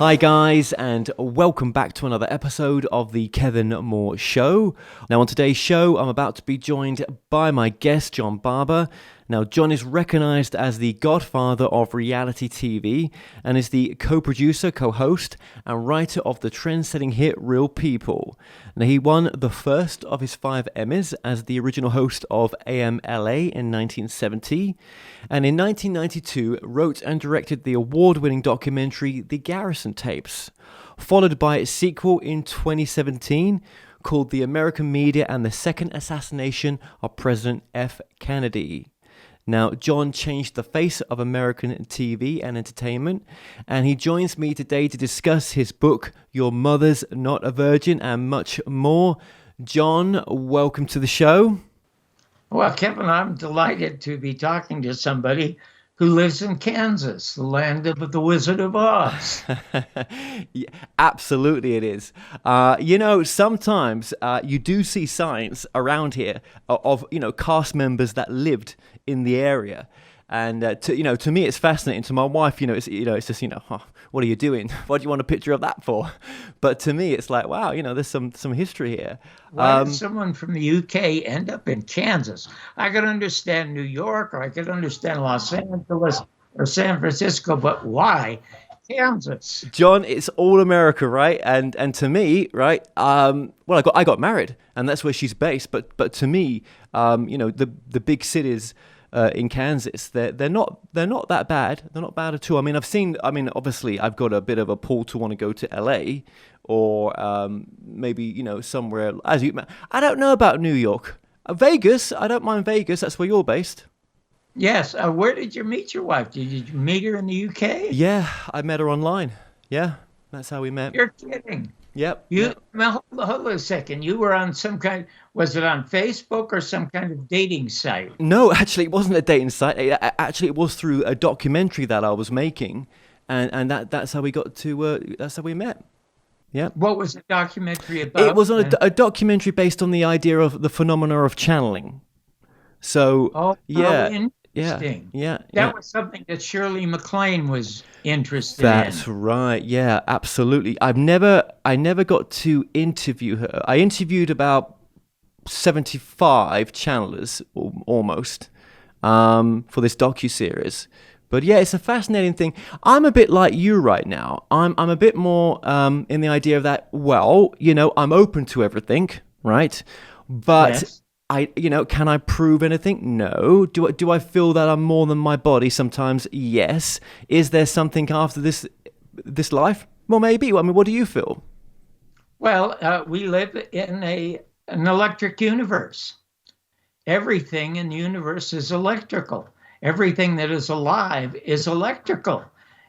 Hi guys, and welcome back to another episode of the Kevin Moore Show. Now on today's show, I'm about to be joined by my guest, John Barbour. Now John is recognised as the Godfather of Reality TV and is the co-producer, co-host and writer of the trend-setting hit Real People. Now he won the first of his 5 Emmys as the original host of AMLA in 1970, and in 1992 wrote and directed the award-winning documentary The Garrison tapes, followed by its sequel in 2017 called The American Media and the Second Assassination of President F. Kennedy. Now, John changed the face of American TV and entertainment, and he joins me today to discuss his book, Your Mother's Not a Virgin, and much more. John, welcome to the show. Well, Kevin, I'm delighted to be talking to somebody who lives in Kansas, the land of the Wizard of Oz. Yeah, absolutely it is. Sometimes you do see signs around here of cast members that lived in the area. And to me, it's fascinating. To my wife, it's just what are you doing? What do you want a picture of that for? But to me, it's like, wow, there's some history here. Why did someone from the UK end up in Kansas? I could understand New York, or I could understand Los Angeles or San Francisco, but why Kansas? John, it's all America, right? And to me, right? I got married, and that's where she's based. But to me, the big cities. In Kansas, they're not that bad. They're not bad at all. Obviously, I've got a bit of a pull to want to go to LA or maybe somewhere. I don't know about New York, Vegas. I don't mind Vegas. That's where you're based. Yes. Where did you meet your wife? Did you meet her in the UK? Yeah, I met her online. Yeah, that's how we met. You're kidding. Yep. Hold on a second. You were on was it on Facebook or some kind of dating site? No, actually, it wasn't a dating site. It was through a documentary that I was making, and that's how we got to. That's how we met. Yeah. What was the documentary about? It was on a documentary based on the idea of the phenomena of channeling. So, yeah. Interesting. Yeah. That was something that Shirley MacLaine was interested in. That's right. Yeah, absolutely. I never got to interview her. I interviewed about 75 channelers almost for this docuseries. But yeah, it's a fascinating thing. I'm a bit like you right now. I'm a bit more in the idea of that, I'm open to everything, right? But yes. Can I prove anything? No. Do I feel that I'm more than my body sometimes? Yes. Is there something after this life? Well, maybe. What do you feel? Well, we live in an electric universe. Everything in the universe is electrical. Everything that is alive is electrical.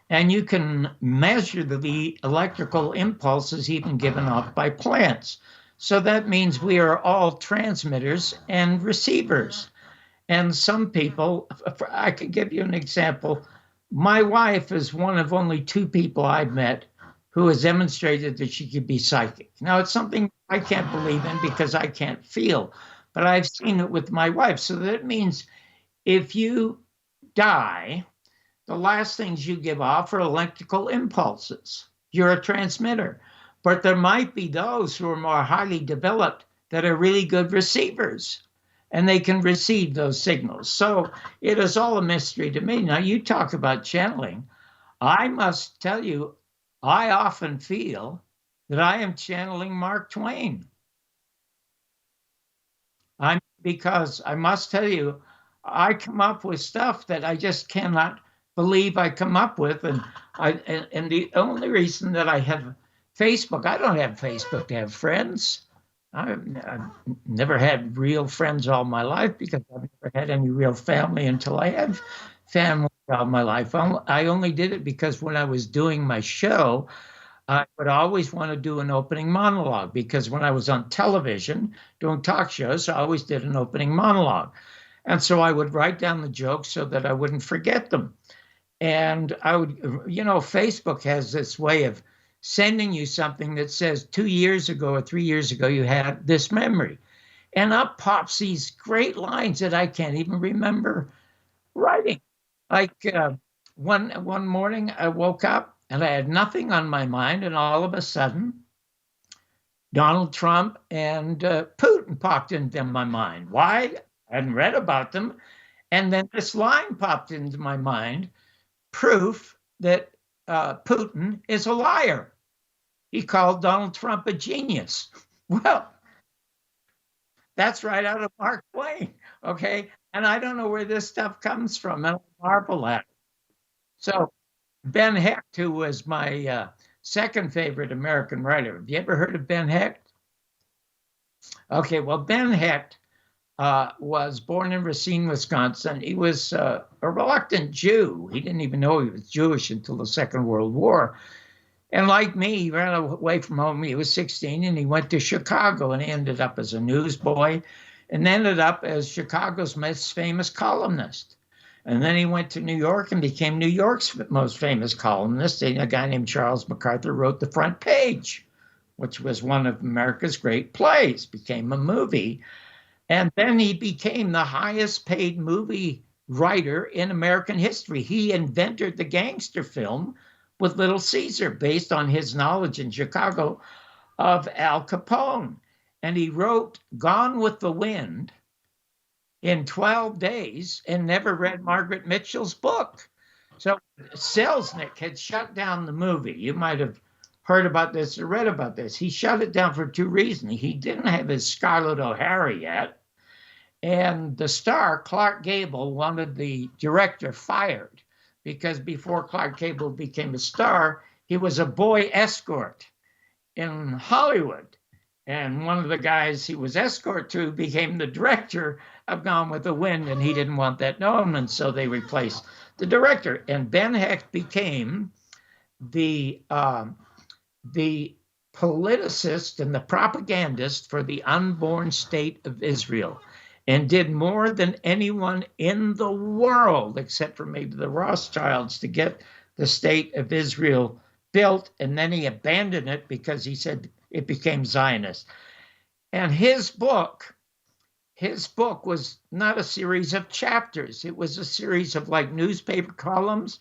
And you can measure the electrical impulses even given off by plants. So that means we are all transmitters and receivers. And some people, I could give you an example. My wife is one of only 2 people I've met who has demonstrated that she could be psychic. Now, it's something I can't believe in because I can't feel, but I've seen it with my wife. So that means if you die, the last things you give off are electrical impulses. You're a transmitter. But there might be those who are more highly developed that are really good receivers, and they can receive those signals. So it is all a mystery to me. Now, you talk about channeling. I must tell you, I often feel that I am channeling Mark Twain. Because I must tell you, I come up with stuff that I just cannot believe I come up with. And the only reason that I have Facebook, I don't have Facebook to have friends. I've never had real friends all my life because I've never had any real family until I had family all my life. I only did it because when I was doing my show, I would always want to do an opening monologue because when I was on television doing talk shows, I always did an opening monologue. And so I would write down the jokes so that I wouldn't forget them. And I would, Facebook has this way of sending you something that says 2 years ago or 3 years ago, you had this memory. And up pops these great lines that I can't even remember writing. Like one morning I woke up and I had nothing on my mind, and all of a sudden, Donald Trump and Putin popped into my mind. Why? I hadn't read about them. And then this line popped into my mind, proof that Putin is a liar. He called Donald Trump a genius. Well, that's right out of Mark Twain, okay? And I don't know where this stuff comes from, and I marvel at it. So Ben Hecht, who was my second favorite American writer. Have you ever heard of Ben Hecht? Okay, well, Ben Hecht was born in Racine, Wisconsin. He was a reluctant Jew. He didn't even know he was Jewish until the Second World War. And like me, he ran away from home. He was 16, and he went to Chicago, and he ended up as a newsboy and ended up as Chicago's most famous columnist. And then he went to New York and became New York's most famous columnist. And a guy named Charles MacArthur wrote The Front Page, which was one of America's great plays, became a movie. And then he became the highest paid movie writer in American history. He invented the gangster film with Little Caesar, based on his knowledge in Chicago of Al Capone. And he wrote Gone with the Wind in 12 days and never read Margaret Mitchell's book. So Selznick had shut down the movie. You might have heard about this or read about this. He shut it down for two reasons. He didn't have his Scarlett O'Hara yet. And the star, Clark Gable, wanted the director fired because before Clark Gable became a star, he was a boy escort in Hollywood. And one of the guys he was escort to became the director of Gone with the Wind, and he didn't want that known, and so they replaced the director. And Ben Hecht became the politicist and the propagandist for the unborn state of Israel, and did more than anyone in the world, except for maybe the Rothschilds, to get the state of Israel built. And then he abandoned it because he said it became Zionist. And his book was not a series of chapters. It was a series of like newspaper columns.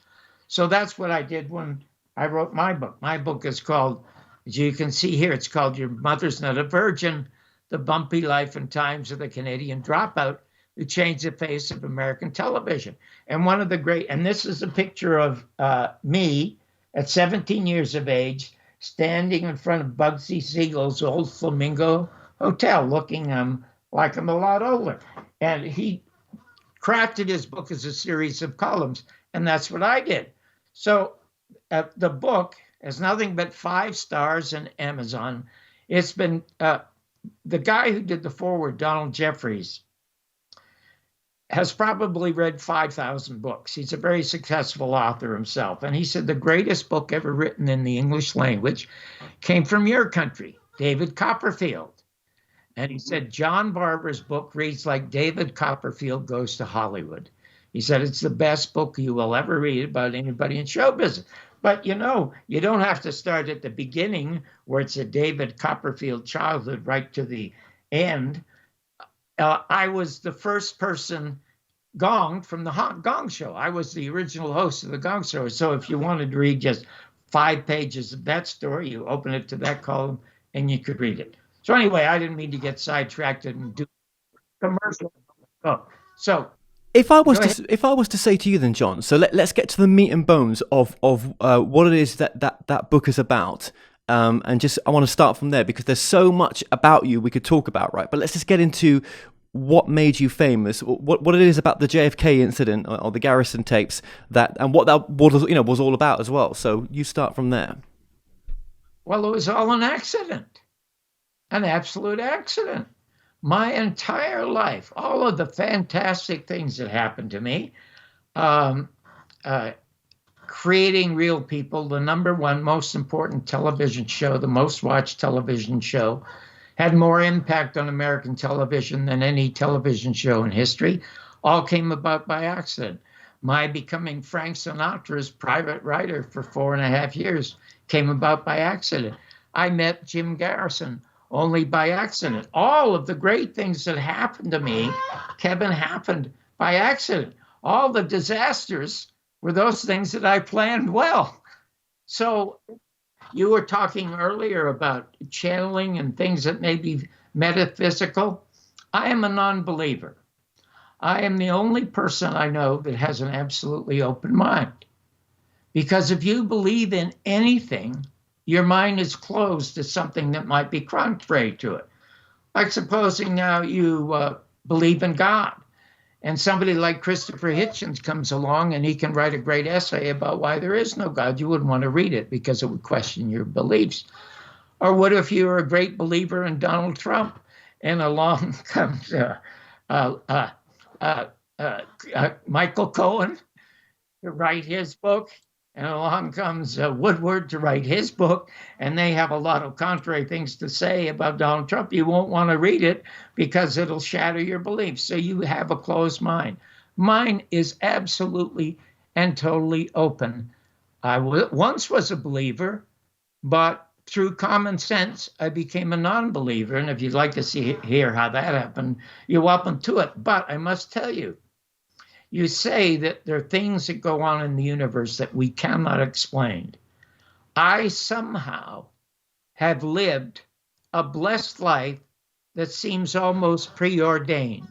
So that's what I did when I wrote my book. My book is called, as you can see here, it's called Your Mother's Not a Virgin, The Bumpy Life and Times of the Canadian Dropout Who Changed the Face of American Television. And one of the great, and this is a picture of me at 17 years of age, standing in front of Bugsy Siegel's old Flamingo Hotel, looking like I'm a lot older. And he crafted his book as a series of columns, and that's what I did. So the book has nothing but 5 stars in Amazon. It's been, the guy who did the foreword, Donald Jeffries, has probably read 5,000 books. He's a very successful author himself. And he said the greatest book ever written in the English language came from your country, David Copperfield. And he said John Barbour's book reads like David Copperfield Goes to Hollywood. He said it's the best book you will ever read about anybody in show business. But you know, you don't have to start at the beginning where it's a David Copperfield childhood right to the end. I was the first person gonged from the Gong Show. I was the original host of the Gong Show. So if you wanted to read just 5 pages of that story, you open it to that column and you could read it. So anyway, I didn't mean to get sidetracked and do commercial. Oh, so if I was to say to you then, John, so let's get to the meat and bones of what it is that book is about. And just I want to start from there because there's so much about you we could talk about, right? But let's just get into what made you famous, what it is about the JFK incident or the Garrison tapes and what that was all about as well. So you start from there. Well, it was all an accident, an absolute accident. My entire life, all of the fantastic things that happened to me, Creating Real People, the #1 most important television show, the most watched television show, had more impact on American television than any television show in history, all came about by accident. My becoming Frank Sinatra's private writer for 4.5 years came about by accident. I met Jim Garrison only by accident. All of the great things that happened to me, Kevin, happened by accident. All the disasters were those things that I planned well. So you were talking earlier about channeling and things that may be metaphysical. I am a non-believer. I am the only person I know that has an absolutely open mind. Because if you believe in anything, your mind is closed to something that might be contrary to it. Like supposing now you believe in God, and somebody like Christopher Hitchens comes along and he can write a great essay about why there is no God. You wouldn't want to read it because it would question your beliefs. Or what if you were a great believer in Donald Trump and along comes Michael Cohen to write his book, and along comes Woodward to write his book, and they have a lot of contrary things to say about Donald Trump. You won't want to read it because it'll shatter your beliefs. So you have a closed mind. Mine is absolutely and totally open. I once was a believer, but through common sense, I became a non-believer. And if you'd like to hear how that happened, you're welcome to it. But I must tell you, you say that there are things that go on in the universe that we cannot explain. I somehow have lived a blessed life that seems almost preordained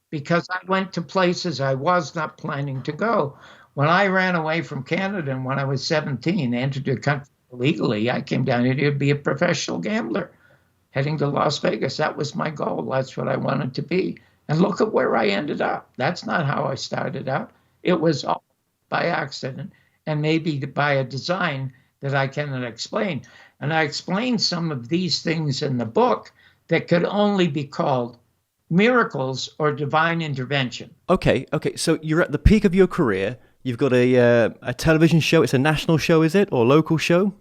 because I went to places I was not planning to go. When I ran away from Canada and when I was 17, entered the country illegally, I came down here to be a professional gambler, heading to Las Vegas. That was my goal. That's what I wanted to be. And look at where I ended up. That's not how I started out. It was all by accident and maybe by a design that I cannot explain. And I explained some of these things in the book that could only be called miracles or divine intervention. Okay. So you're at the peak of your career. You've got a television show. It's a national show, is it? Or local show?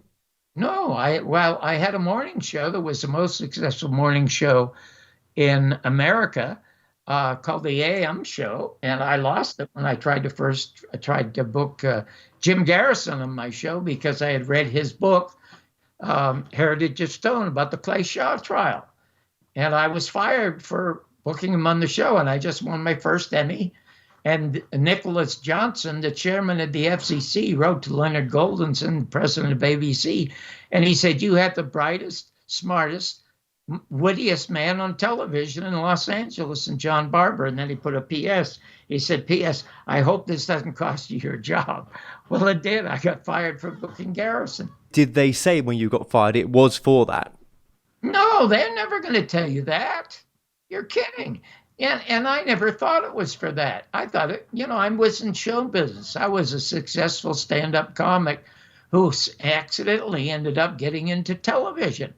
No, I had a morning show that was the most successful morning show in America. Called the AM show, and I lost it when I tried to book Jim Garrison on my show because I had read his book, Heritage of Stone, about the Clay Shaw trial. And I was fired for booking him on the show, and I just won my first Emmy. And Nicholas Johnson, the chairman of the FCC, wrote to Leonard Goldenson, president of ABC, and he said, "You have the brightest, smartest, wittiest man on television in Los Angeles, and John Barbour." And then he put a P.S. He said, "P.S. I hope this doesn't cost you your job." Well, it did. I got fired for booking Garrison. Did they say when you got fired it was for that? No, they're never going to tell you that. You're kidding. And I never thought it was for that. I thought I was in show business. I was a successful stand-up comic who accidentally ended up getting into television.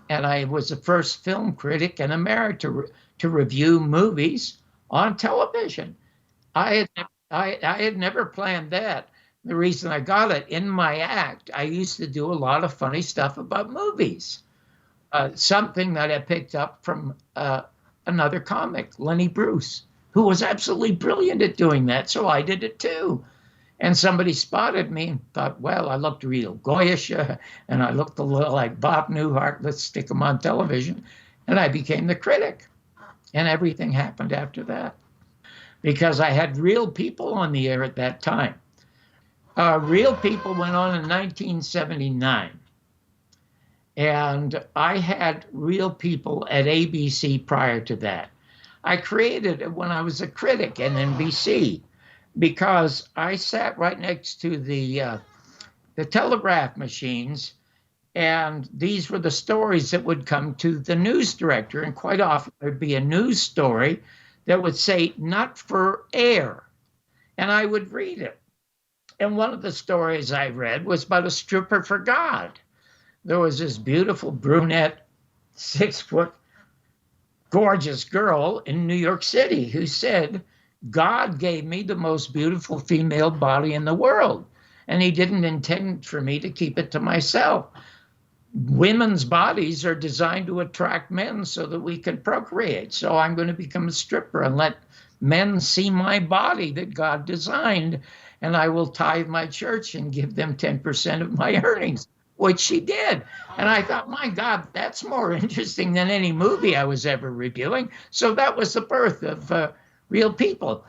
And I was the first film critic in America to review movies on television. I had never planned that. The reason I got it, in my act, I used to do a lot of funny stuff about movies. Something that I picked up from another comic, Lenny Bruce, who was absolutely brilliant at doing that. So I did it too. And somebody spotted me and thought, well, I looked real goyish, and I looked a little like Bob Newhart. Let's stick him on television. And I became the critic. And everything happened after that. Because I had Real People on the air at that time. Real People went on in 1979. And I had Real People at ABC prior to that. I created it when I was a critic at NBC. Because I sat right next to the telegraph machines, and these were the stories that would come to the news director. And quite often there'd be a news story that would say, "Not for air." And I would read it. And one of the stories I read was about a stripper for God. There was this beautiful brunette, 6-foot, gorgeous girl in New York City who said, "God gave me the most beautiful female body in the world, and he didn't intend for me to keep it to myself. Women's bodies are designed to attract men so that we can procreate. So I'm going to become a stripper and let men see my body that God designed, and I will tithe my church and give them 10% of my earnings," which she did. And I thought, my God, that's more interesting than any movie I was ever reviewing. So that was the birth of Real People.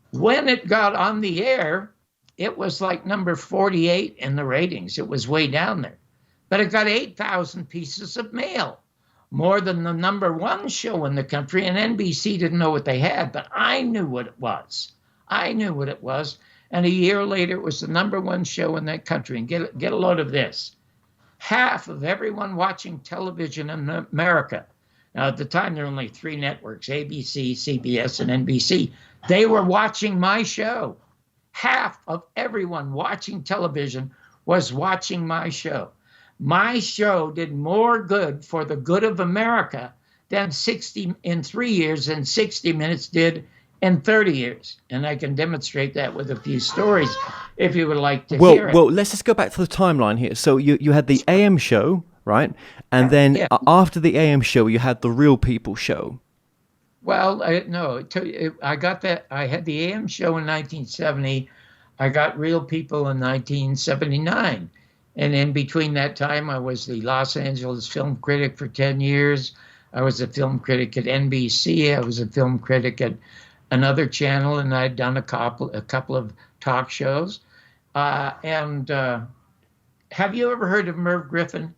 When it got on the air, it was like number 48 in the ratings. It was way down there. But it got 8,000 pieces of mail, more than the number one show in the country. And NBC didn't know what they had, but I knew what it was. I knew what it was. And a year later, it was the number one show in that country. And get a load of this. Half of everyone watching television in America, now at the time there were only 3 networks, ABC, CBS, and NBC, they were watching my show. Half of everyone watching television was watching my show. My show did more good for the good of America than 60 in 3 years and 60 Minutes did in 30 years. And I can demonstrate that with a few stories if you would like to hear it. Well, let's just go back to the timeline here. So you had the AM show, right? And then after the AM show, you had the Real People show. Well, no, I got that. I had the AM show in 1970. I got Real People in 1979. And in between that time, I was the Los Angeles film critic for 10 years. I was a film critic at NBC. I was a film critic at another channel, and I'd done a couple of talk shows. Have you ever heard of Merv Griffin?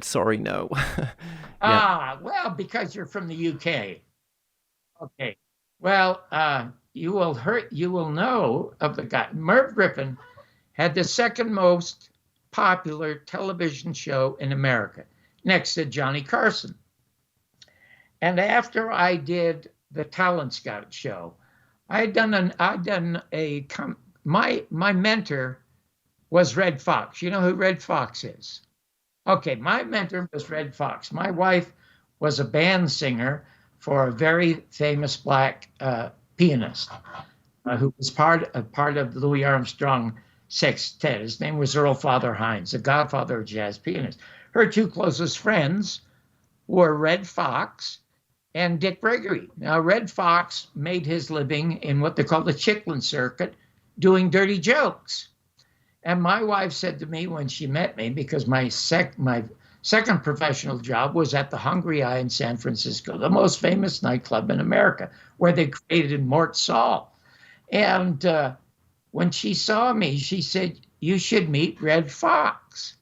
Sorry, no. Well, because you're from the UK. Okay. Well, you will know of the guy. Merv Griffin had the second most popular television show in America, next to Johnny Carson. And after I did the Talent Scout show, my mentor was Red Fox. You know who Red Fox is? Okay, my mentor was Red Fox. My wife was a band singer for a very famous black pianist who was part of Louis Armstrong sextet. His name was Earl Father Hines, the godfather of jazz pianist. Her 2 closest friends were Red Fox and Dick Gregory. Now, Red Fox made his living in what they call the Chicklin circuit, doing dirty jokes. And my wife said to me when she met me, because my second professional job was at the Hungry Eye in San Francisco, the most famous nightclub in America, where they created Mort Saul. And when she saw me, she said, "You should meet Red Fox."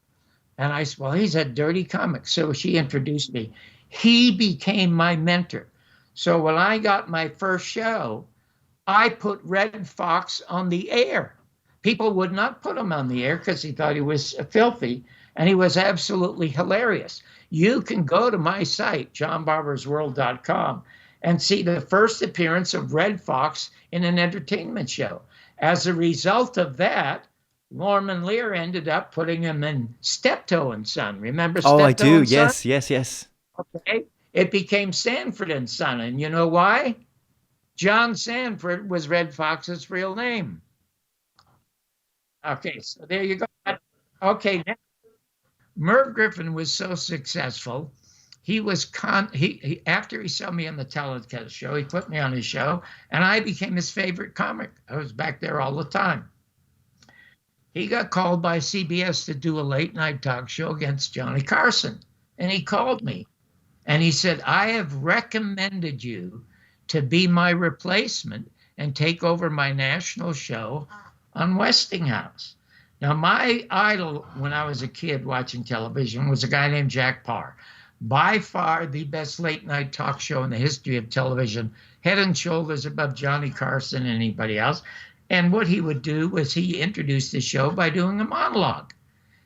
And I said, "Well, he's a dirty comic." So she introduced me. He became my mentor. So when I got my first show, I put Red Fox on the air. People would not put him on the air because he thought he was filthy, and he was absolutely hilarious. You can go to my site, johnbarbersworld.com, and see the first appearance of Red Fox in an entertainment show. As a result of that, Norman Lear ended up putting him in Steptoe and Son. Remember Steptoe I do. and Son? Yes. Okay. It became Sanford and Son. And you know why? John Sanford was Red Fox's real name. Okay, so there you go. Okay, now, Merv Griffin was so successful. He was after he saw me on the Talent Scout show, he put me on his show, and I became his favorite comic. I was back there all the time. He got called by CBS to do a late night talk show against Johnny Carson, and he called me, and he said, "I have recommended you to be my replacement and take over my national show on Westinghouse." Now, my idol when I was a kid watching television was a guy named Jack Paar. By far the best late night talk show in the history of television, head and shoulders above Johnny Carson and anybody else. And what he would do was he introduced the show by doing a monologue.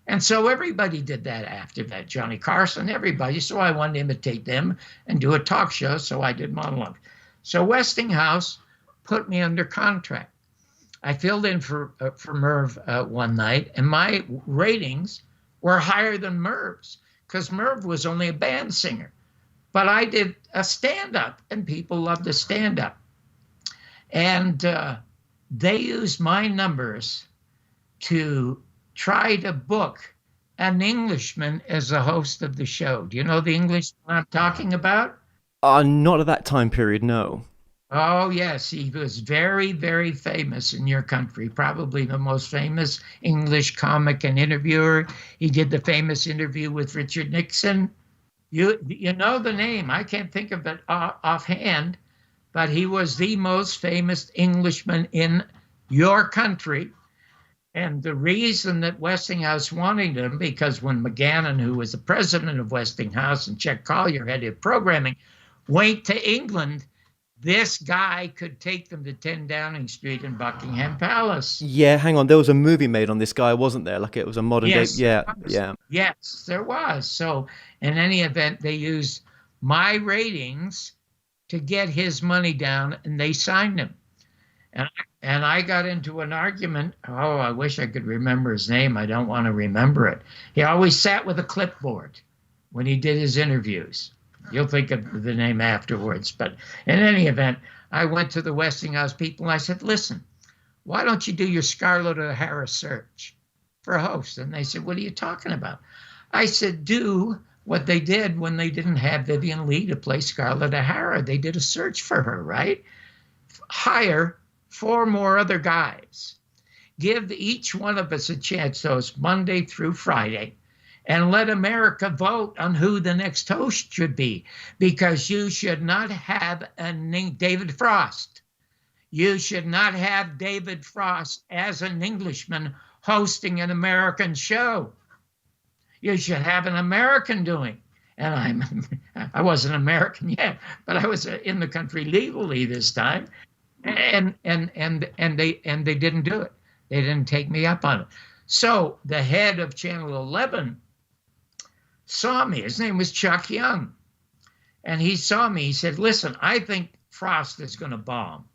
And so everybody did that after that. Johnny Carson, everybody. So I wanted to imitate them and do a talk show, so I did monologue. So Westinghouse put me under contract. I filled in for Merv one night, and my ratings were higher than Merv's because Merv was only a band singer. But I did a stand-up, and people loved the stand-up. And they used my numbers to try to book an Englishman as a host of the show. Do you know the Englishman I'm talking about? Not at that time period, no. Oh, yes. He was very, very famous in your country, probably the most famous English comic and interviewer. He did the famous interview with Richard Nixon. You know the name. I can't think of it offhand, but he was the most famous Englishman in your country. And the reason that Westinghouse wanted him, because when McGannon, who was the president of Westinghouse, and Chet Collier, head of programming, went to England, this guy could take them to 10 Downing Street in Buckingham Palace. Yeah, hang on. There was a movie made on this guy, wasn't there? Like it was a modern day. Yeah, yeah. Yes, there was. So in any event, they used my ratings to get his money down, and they signed him. And I got into an argument. Oh, I wish I could remember his name. I don't want to remember it. He always sat with a clipboard when he did his interviews. You'll think of the name afterwards. But in any event, I went to the Westinghouse people and I said, listen, why don't you do your Scarlett O'Hara search for a host? And they said, what are you talking about? I said, do what they did when they didn't have Vivian Leigh to play Scarlett O'Hara. They did a search for her, right? Hire 4 more other guys. Give each one of us a chance to host Monday through Friday, and let America vote on who the next host should be, because you should not have David Frost. You should not have David Frost as an Englishman hosting an American show. You should have an American doing. And I wasn't American yet, but I was in the country legally this time. And they didn't do it. They didn't take me up on it. So the head of Channel 11 saw me. His name was Chuck Young. And he saw me. He said, listen, I think Frost is going to bomb.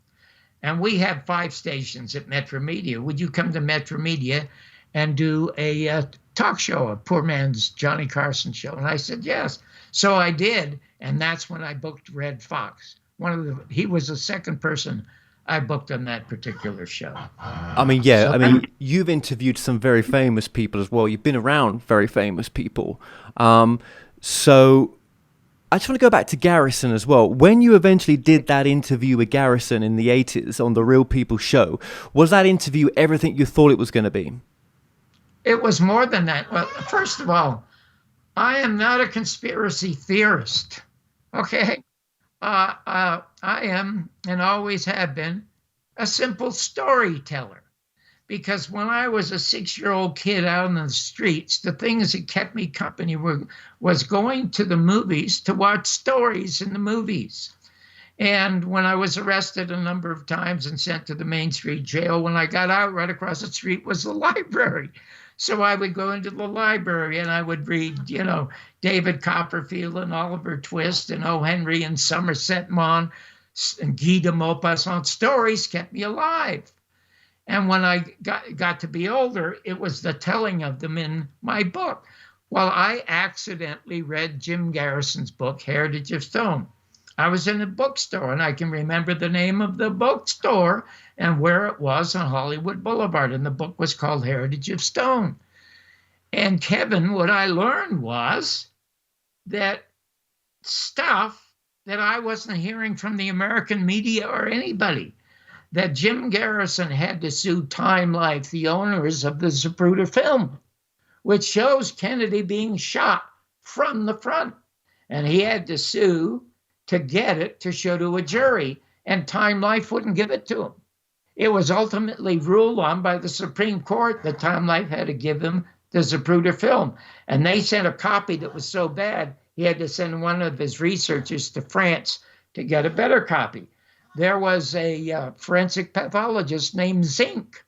And we have 5 stations at Metro Media. Would you come to Metro Media and do a talk show, a poor man's Johnny Carson show? And I said, yes. So I did. And that's when I booked Red Fox. He was the second person I booked on that particular show. I mean, yeah, so, I mean, you've interviewed some very famous people as well. You've been around very famous people. So I just want to go back to Garrison as well. When you eventually did that interview with Garrison in the 80s on the Real People show, was that interview everything you thought it was going to be? It was more than that. Well, first of all, I am not a conspiracy theorist, okay? I am, and always have been, a simple storyteller. Because when I was a 6-year-old kid out on the streets, the things that kept me company was going to the movies to watch stories in the movies. And when I was arrested a number of times and sent to the Main Street jail, when I got out, right across the street was the library. So I would go into the library and I would read, David Copperfield and Oliver Twist and O. Henry and Somerset Maugham and Guy de Maupassant. Stories kept me alive. And when I got to be older, it was the telling of them in my book. Well, I accidentally read Jim Garrison's book, Heritage of Stone. I was in a bookstore, and I can remember the name of the bookstore and where it was on Hollywood Boulevard, and the book was called Heritage of Stone. And Kevin, what I learned was that stuff that I wasn't hearing from the American media or anybody, that Jim Garrison had to sue Time Life, the owners of the Zapruder film, which shows Kennedy being shot from the front. And he had to sue to get it to show to a jury, and Time Life wouldn't give it to him. It was ultimately ruled on by the Supreme Court that Time Life had to give him the Zapruder film. And they sent a copy that was so bad, he had to send one of his researchers to France to get a better copy. There was a forensic pathologist named Zink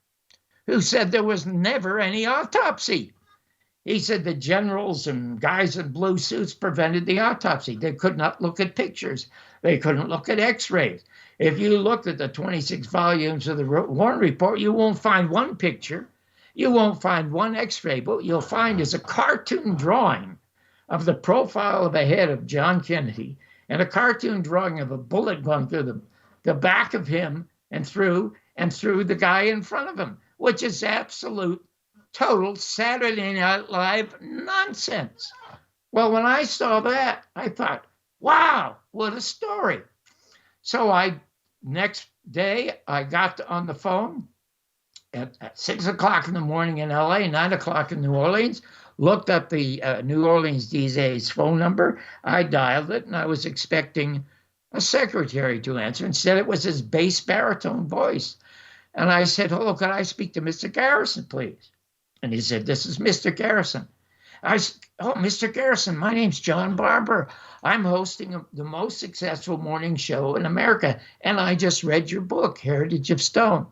who said there was never any autopsy. He said the generals and guys in blue suits prevented the autopsy. They could not look at pictures. They couldn't look at x-rays. If you looked at the 26 volumes of the Warren Report, you won't find one picture. You won't find one x-ray. But what you'll find is a cartoon drawing of the profile of the head of John Kennedy and a cartoon drawing of a bullet going through the back of him and through the guy in front of him, which is absolute total Saturday Night Live nonsense. Well, when I saw that, I thought, wow, what a story. So next day, I got on the phone at 6 o'clock in the morning in LA, 9 o'clock in New Orleans, looked up the New Orleans DJ's phone number. I dialed it, and I was expecting a secretary to answer. Instead, it was his bass baritone voice. And I said, hello, could I speak to Mr. Garrison, please? And he said, this is Mr. Garrison. I said, oh, Mr. Garrison, my name's John Barbour. I'm hosting the most successful morning show in America. And I just read your book, Heritage of Stone.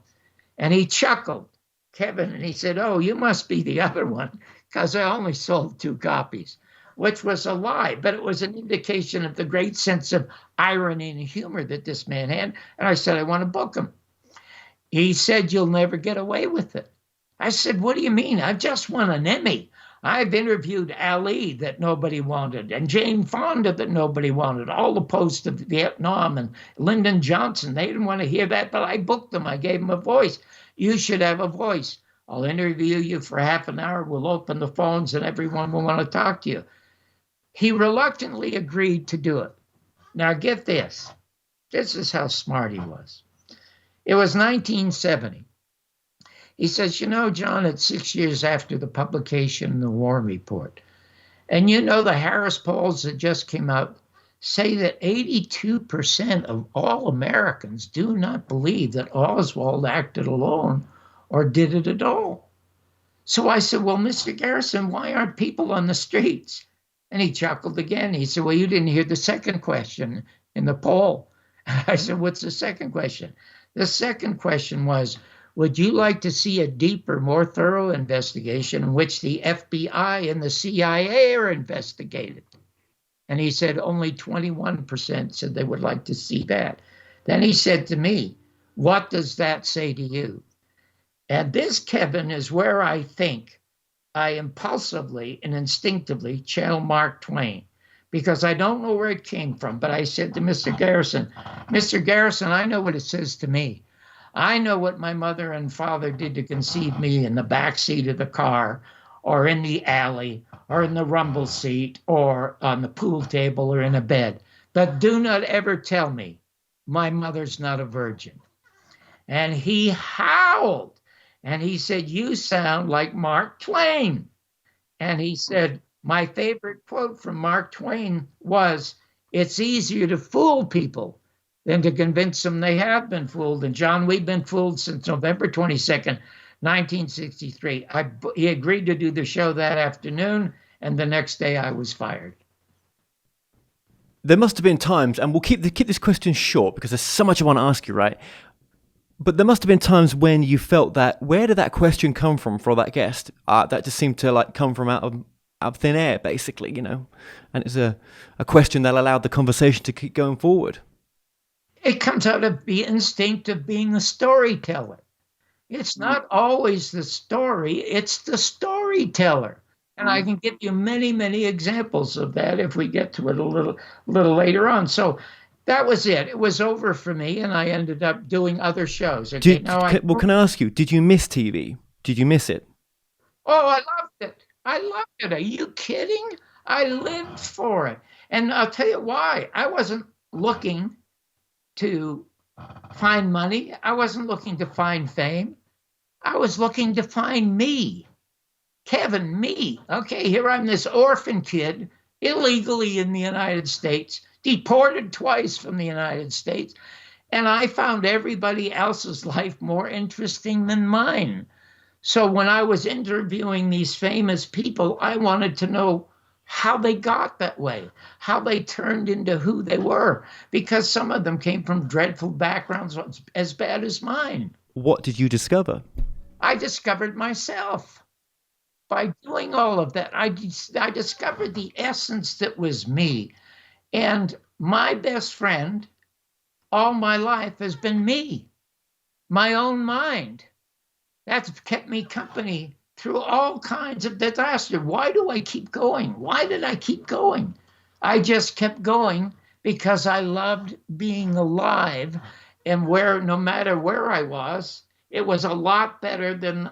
And he chuckled, Kevin, and he said, oh, you must be the other one, because I only sold 2 copies, which was a lie. But it was an indication of the great sense of irony and humor that this man had. And I said, I want to book him. He said, you'll never get away with it. I said, what do you mean? I've just won an Emmy. I've interviewed Ali that nobody wanted, and Jane Fonda that nobody wanted, all the post of Vietnam, and Lyndon Johnson. They didn't want to hear that, but I booked them. I gave them a voice. You should have a voice. I'll interview you for half an hour. We'll open the phones, and everyone will want to talk to you. He reluctantly agreed to do it. Now, get this. This is how smart he was. It was 1970. He says, you know, John, it's 6 years after the publication of the War Report. And you know, the Harris polls that just came out say that 82% of all Americans do not believe that Oswald acted alone or did it at all. So I said, well, Mr. Garrison, why aren't people on the streets? And he chuckled again. He said, well, you didn't hear the second question in the poll. I said, what's the second question? The second question was, would you like to see a deeper, more thorough investigation in which the FBI and the CIA are investigated? And he said only 21% said they would like to see that. Then he said to me, what does that say to you? And this, Kevin, is where I think I impulsively and instinctively channel Mark Twain, because I don't know where it came from. But I said to Mr. Garrison, I know what it says to me. I know what my mother and father did to conceive me in the back seat of the car, or in the alley, or in the rumble seat, or on the pool table, or in a bed. But do not ever tell me my mother's not a virgin. And he howled, and he said, you sound like Mark Twain. And he said, my favorite quote from Mark Twain was, it's easier to fool people than to convince them they have been fooled. And John, we've been fooled since November 22nd, 1963. He agreed to do the show that afternoon, and the next day I was fired. There must have been times, and we'll keep this question short because there's so much I want to ask you, right? But there must have been times when you felt that, where did that question come from for that guest? That just seemed to come from out of thin air, basically, you know? And it's a question that allowed the conversation to keep going forward. It comes out of the instinct of being a storyteller. It's not always the story, it's the storyteller. And I can give you many, many examples of that if we get to it a little later on. So that was it. It was over for me, and I ended up doing other shows. Okay, can I ask you, did you miss TV? Did you miss it? Oh, I loved it. I loved it. Are you kidding? I lived for it. And I'll tell you why. I wasn't looking to find money. I wasn't looking to find fame. I was looking to find me. Kevin, me. Okay, here I'm this orphan kid, illegally in the United States, deported twice from the United States, and I found everybody else's life more interesting than mine. So when I was interviewing these famous people, I wanted to know how they got that way, how they turned into who they were, because some of them came from dreadful backgrounds as bad as mine. What did you discover? I discovered myself. By doing all of that, I discovered the essence that was me. And my best friend all my life has been me, my own mind. That's kept me company through all kinds of disaster. Why do I keep going? Why did I keep going? I just kept going because I loved being alive, and no matter where I was, it was a lot better than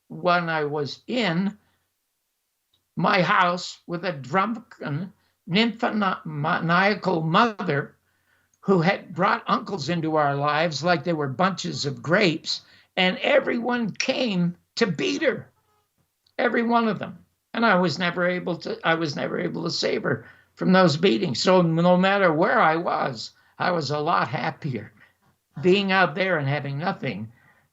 when I was in my house with a drunken, nymphomaniacal mother who had brought uncles into our lives like they were bunches of grapes, and everyone came to beat her, every one of them. And I was never able to save her from those beatings. So no matter where I was a lot happier being out there and having nothing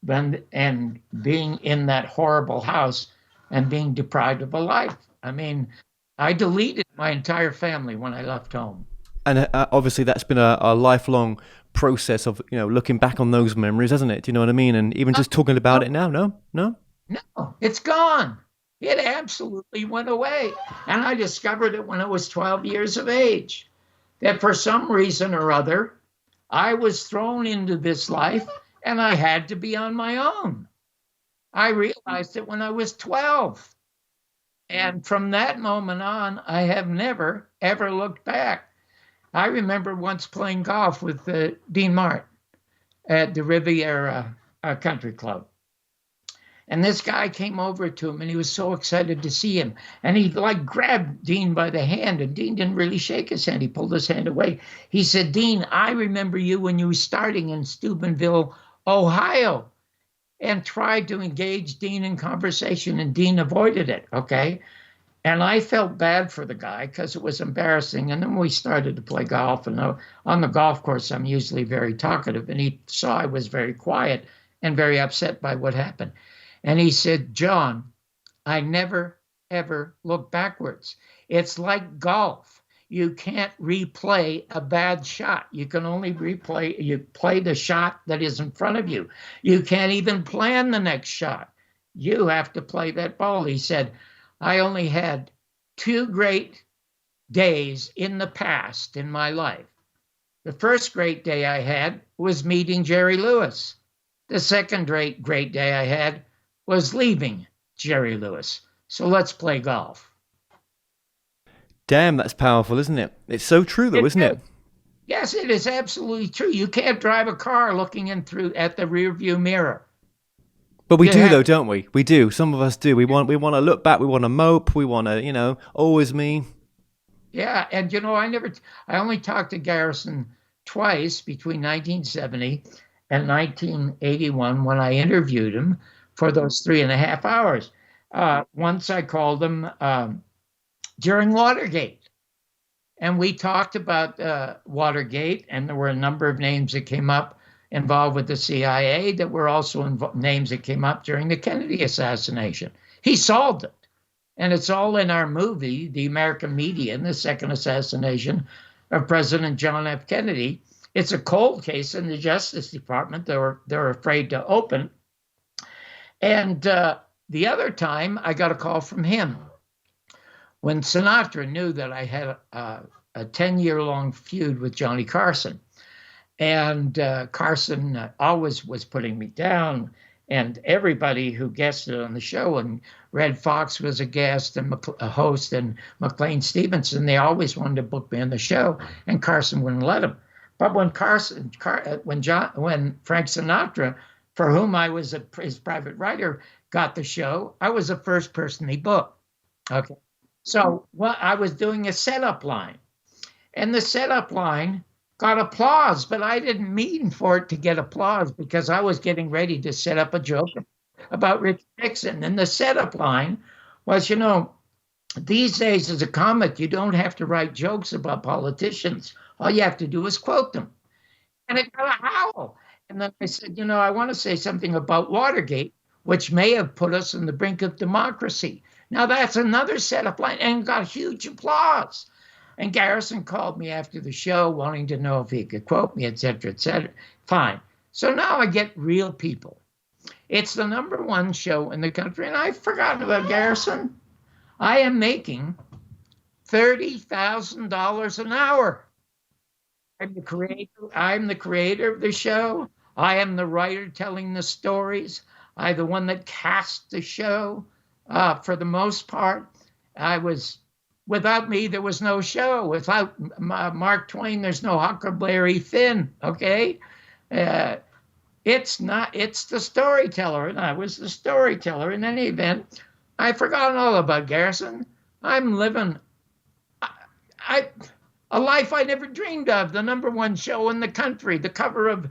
and being in that horrible house and being deprived of a life. I mean, I deleted my entire family when I left home. And obviously that's been a lifelong process of, looking back on those memories, hasn't it? Do you know what I mean? And even just talking about it now, no? No, it's gone. It absolutely went away. And I discovered it when I was 12 years of age, that for some reason or other, I was thrown into this life and I had to be on my own. I realized it when I was 12. And from that moment on, I have never, ever looked back. I remember once playing golf with Dean Martin at the Riviera Country Club. And this guy came over to him and he was so excited to see him. And he grabbed Dean by the hand, and Dean didn't really shake his hand. He pulled his hand away. He said, "Dean, I remember you when you were starting in Steubenville, Ohio," and tried to engage Dean in conversation, and Dean avoided it, okay? And I felt bad for the guy because it was embarrassing. And then we started to play golf, and on the golf course, I'm usually very talkative, and he saw I was very quiet and very upset by what happened. And he said, "John, I never, ever look backwards. It's like golf. You can't replay a bad shot. You can only play the shot that is in front of you. You can't even plan the next shot. You have to play that ball." He said, "I only had 2 great days in the past in my life. The first great day I had was meeting Jerry Lewis. The second great day I had was leaving Jerry Lewis. So let's play golf." Damn, that's powerful, isn't it? It's so true, though, isn't it? Yes, it is absolutely true. You can't drive a car looking at the rearview mirror. But we do, though, don't we? We do. Some of us do. We want to look back. We want to mope. We want to, always me. Yeah, and I only talked to Garrison twice between 1970 and 1981 when I interviewed him for those 3.5 hours. Once I called him during Watergate, and we talked about Watergate, and there were a number of names that came up involved with the CIA that were also names that came up during the Kennedy assassination. He solved it, and it's all in our movie, The American Media and the Second Assassination of President John F. Kennedy. It's a cold case in the Justice Department they're afraid to open. And the other time, I got a call from him when Sinatra knew that I had a 10-year-long feud with Johnny Carson. And Carson always was putting me down, and everybody who guested on the show, and Red Fox was a guest and a host, and McLean Stevenson, they always wanted to book me on the show, and Carson wouldn't let him. But when Frank Sinatra, for whom I was his private writer, got the show, I was the first person he booked. Okay. So I was doing a setup line, and the setup line got applause, but I didn't mean for it to get applause because I was getting ready to set up a joke about Richard Nixon. And the setup line was, these days as a comic, you don't have to write jokes about politicians. All you have to do is quote them. And it got a howl. And then I said, I want to say something about Watergate, which may have put us on the brink of democracy. Now that's another setup line, and got huge applause. And Garrison called me after the show wanting to know if he could quote me, et cetera, et cetera. Fine. So now I get real people. It's the #1 show in the country, and I've forgotten about Garrison. I am making $30,000 an hour. I'm the creator of the show. I am the writer telling the stories. I'm the one that cast the show for the most part. Without me, there was no show. Without Mark Twain, there's no Huckleberry Finn, okay? It's the storyteller, and I was the storyteller. In any event, I've forgotten all about Garrison. I'm living a life I never dreamed of, the #1 show in the country, the cover of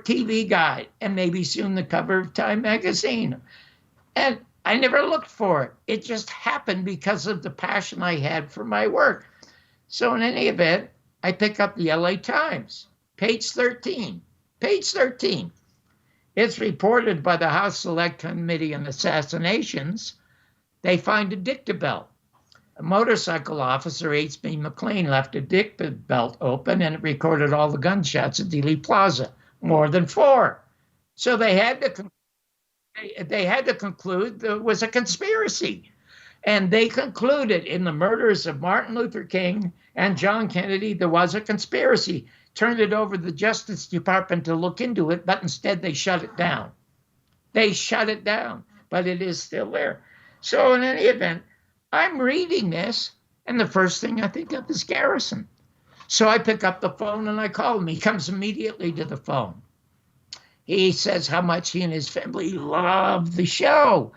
TV Guide, and maybe soon the cover of Time magazine. And I never looked for it. It just happened because of the passion I had for my work. So in any event, I pick up the LA Times, page 13. Page 13. It's reported by the House Select Committee on Assassinations. They find a dicta belt. A motorcycle officer, H.B. McLean, left a dicta belt open, and it recorded all the gunshots at Dealey Plaza, more than 4. So they had to conclude there was a conspiracy. And they concluded in the murders of Martin Luther King and John Kennedy, there was a conspiracy. Turned it over to the Justice Department to look into it, but instead they shut it down. They shut it down, but it is still there. So in any event, I'm reading this, and the first thing I think of is Garrison. So I pick up the phone and I call him. He comes immediately to the phone. He says how much he and his family love the show.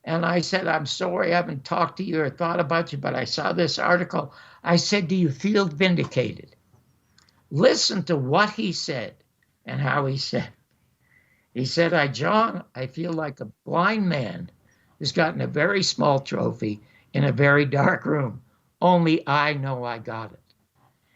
And I said, I'm sorry I haven't talked to you or thought about you, but I saw this article. I said, do you feel vindicated? Listen to what he said and how he said. He said, John, I feel like a blind man who's gotten a very small trophy in a very dark room. Only I know I got it.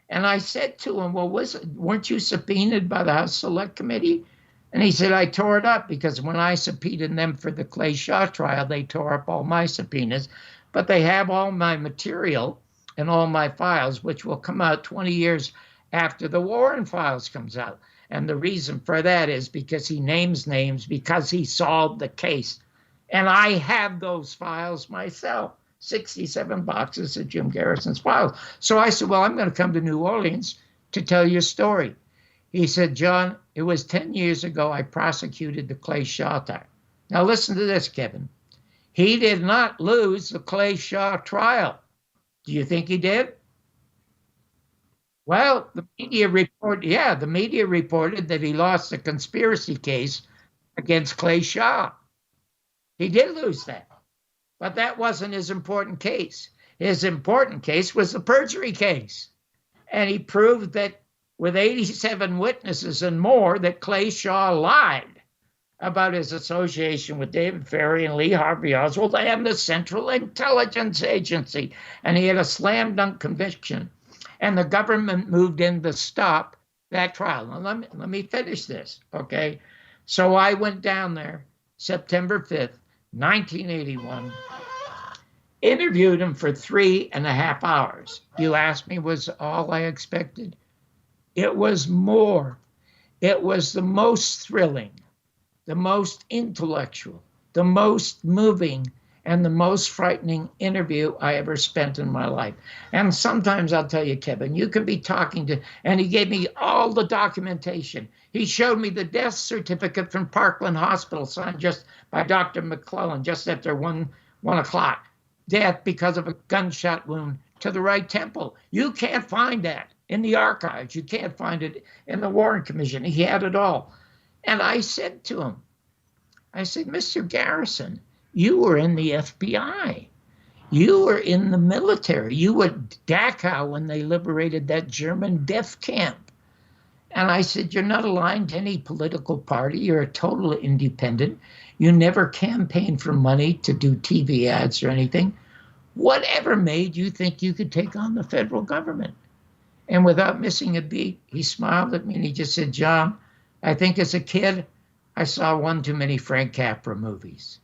And I said to him, well, weren't you subpoenaed by the House Select Committee? And he said, I tore it up because when I subpoenaed them for the Clay Shaw trial, they tore up all my subpoenas. But they have all my material and all my files, which will come out 20 years after the Warren files comes out. And the reason for that is because he names names, because he solved the case. And I have those files myself, 67 boxes of Jim Garrison's files. So I said, well, I'm going to come to New Orleans to tell you a story. He said, John, it was 10 years ago I prosecuted the Clay Shaw trial. Now listen to this, Kevin. He did not lose the Clay Shaw trial. Do you think he did? Well, the media reported that he lost the conspiracy case against Clay Shaw. He did lose that, but that wasn't his important case. His important case was the perjury case. And he proved that with 87 witnesses and more that Clay Shaw lied about his association with David Ferrie and Lee Harvey Oswald and the Central Intelligence Agency. And he had a slam dunk conviction. And the government moved in to stop that trial. Now, let me finish this, okay? So I went down there September 5th, 1981, interviewed him for 3.5 hours. You asked me, was all I expected? It was more. It was the most thrilling, the most intellectual, the most moving, and the most frightening interview I ever spent in my life. And sometimes I'll tell you, Kevin, you can be talking to, and he gave me all the documentation. He showed me the death certificate from Parkland Hospital signed just by Dr. McClellan just after 1 o'clock. Death because of a gunshot wound to the right temple. You can't find that in the archives. You can't find it in the Warren Commission. He had it all. And I said to him, I said, Mr. Garrison, you were in the FBI. You were in the military. You were at Dachau when they liberated that German death camp. And I said, you're not aligned to any political party. You're a total independent. You never campaigned for money to do TV ads or anything. Whatever made you think you could take on the federal government? And without missing a beat, he smiled at me and he just said, John, I think as a kid, I saw one too many Frank Capra movies.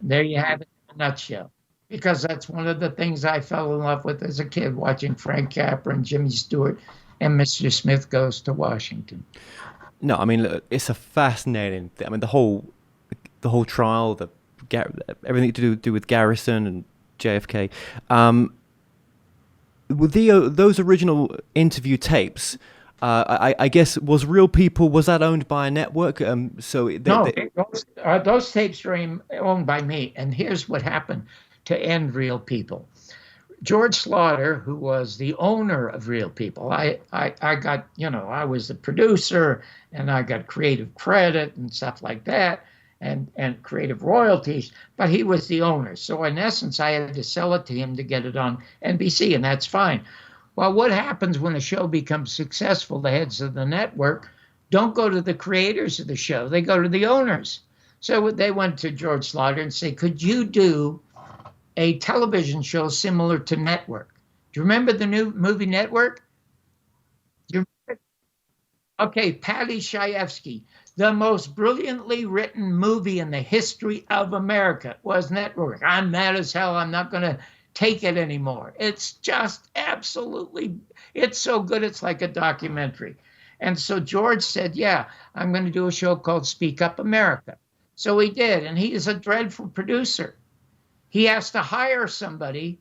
There you have it in a nutshell. Because that's one of the things I fell in love with as a kid, watching Frank Capra and Jimmy Stewart and Mr. Smith Goes to Washington. No, I mean, look, it's a fascinating thing. I mean, the whole trial, everything to do with Garrison and JFK. With those original interview tapes, I guess was Real People, was that owned by a network? Those tapes were owned by me. And here's what happened to end Real People. George Slaughter, who was the owner of Real People, I got, I was the producer and I got creative credit and stuff like that and creative royalties, but he was the owner. So in essence, I had to sell it to him to get it on NBC, and that's fine. Well, what happens when a show becomes successful? The heads of the network don't go to the creators of the show. They go to the owners. So they went to George Slaughter and say, could you do a television show similar to Network? Do you remember the new movie Network? Okay, Patty Chayefsky. the most brilliantly written movie in the history of America was Network. I'm mad as hell. I'm not going to take it anymore. It's just absolutely, it's so good. It's like a documentary. And so George said, yeah, I'm going to do a show called Speak Up America. So he did. And he is a dreadful producer. He has to hire somebody.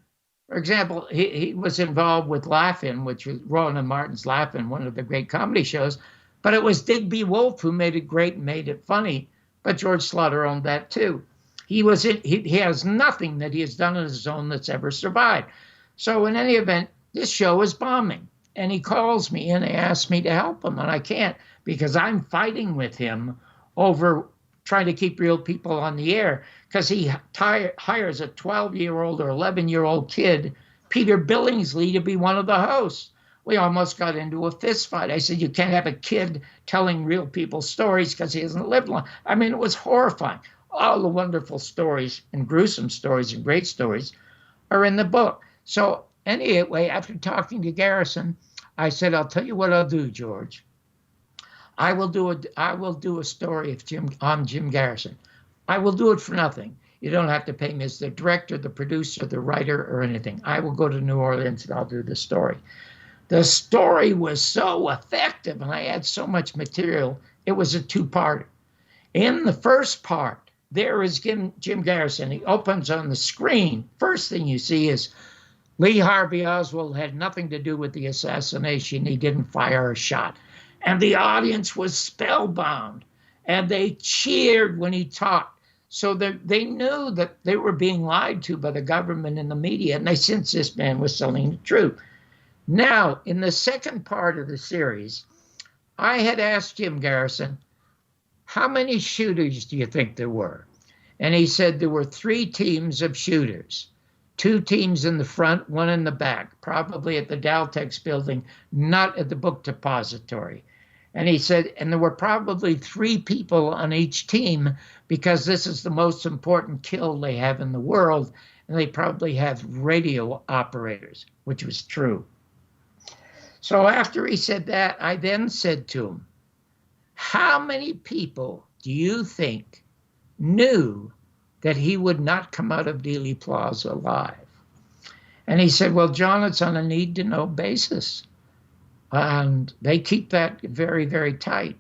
For example, he was involved with Laugh-In, which was Rowan and Martin's Laugh-In, one of the great comedy shows. But it was Digby Wolf who made it great and made it funny. But George Slaughter owned that too. He has nothing that he has done on his own that's ever survived. So in any event, this show is bombing. And he calls me and he asks me to help him. And I can't because I'm fighting with him over trying to keep real people on the air because he hires a 12-year-old or 11-year-old kid, Peter Billingsley, to be one of the hosts. We almost got into a fist fight. I said, you can't have a kid telling real people's stories because he hasn't lived long. I mean, it was horrifying. All the wonderful stories and gruesome stories and great stories are in the book. So anyway, after talking to Garrison, I said, I'll tell you what I'll do, George. I will do a story on Jim Garrison. I will do it for nothing. You don't have to pay me as the director, the producer, the writer, or anything. I will go to New Orleans and I'll do the story. The story was so effective and I had so much material. It was a two-parter. In the first part, there is Jim Garrison. He opens on the screen. First thing you see is Lee Harvey Oswald had nothing to do with the assassination. He didn't fire a shot. And the audience was spellbound. And they cheered when he talked. So they knew that they were being lied to by the government and the media. And they sensed this man was telling the truth. Now, in the second part of the series, I had asked Jim Garrison, how many shooters do you think there were? And he said there were 3 teams of shooters, 2 teams in the front, 1 in the back, probably at the Daltex building, not at the book depository. And he said, and there were probably 3 people on each team because this is the most important kill they have in the world. And they probably have radio operators, which was true. So after he said that, I then said to him, how many people do you think knew that he would not come out of Dealey Plaza alive? And he said, well, John, it's on a need-to-know basis. And they keep that very, very tight.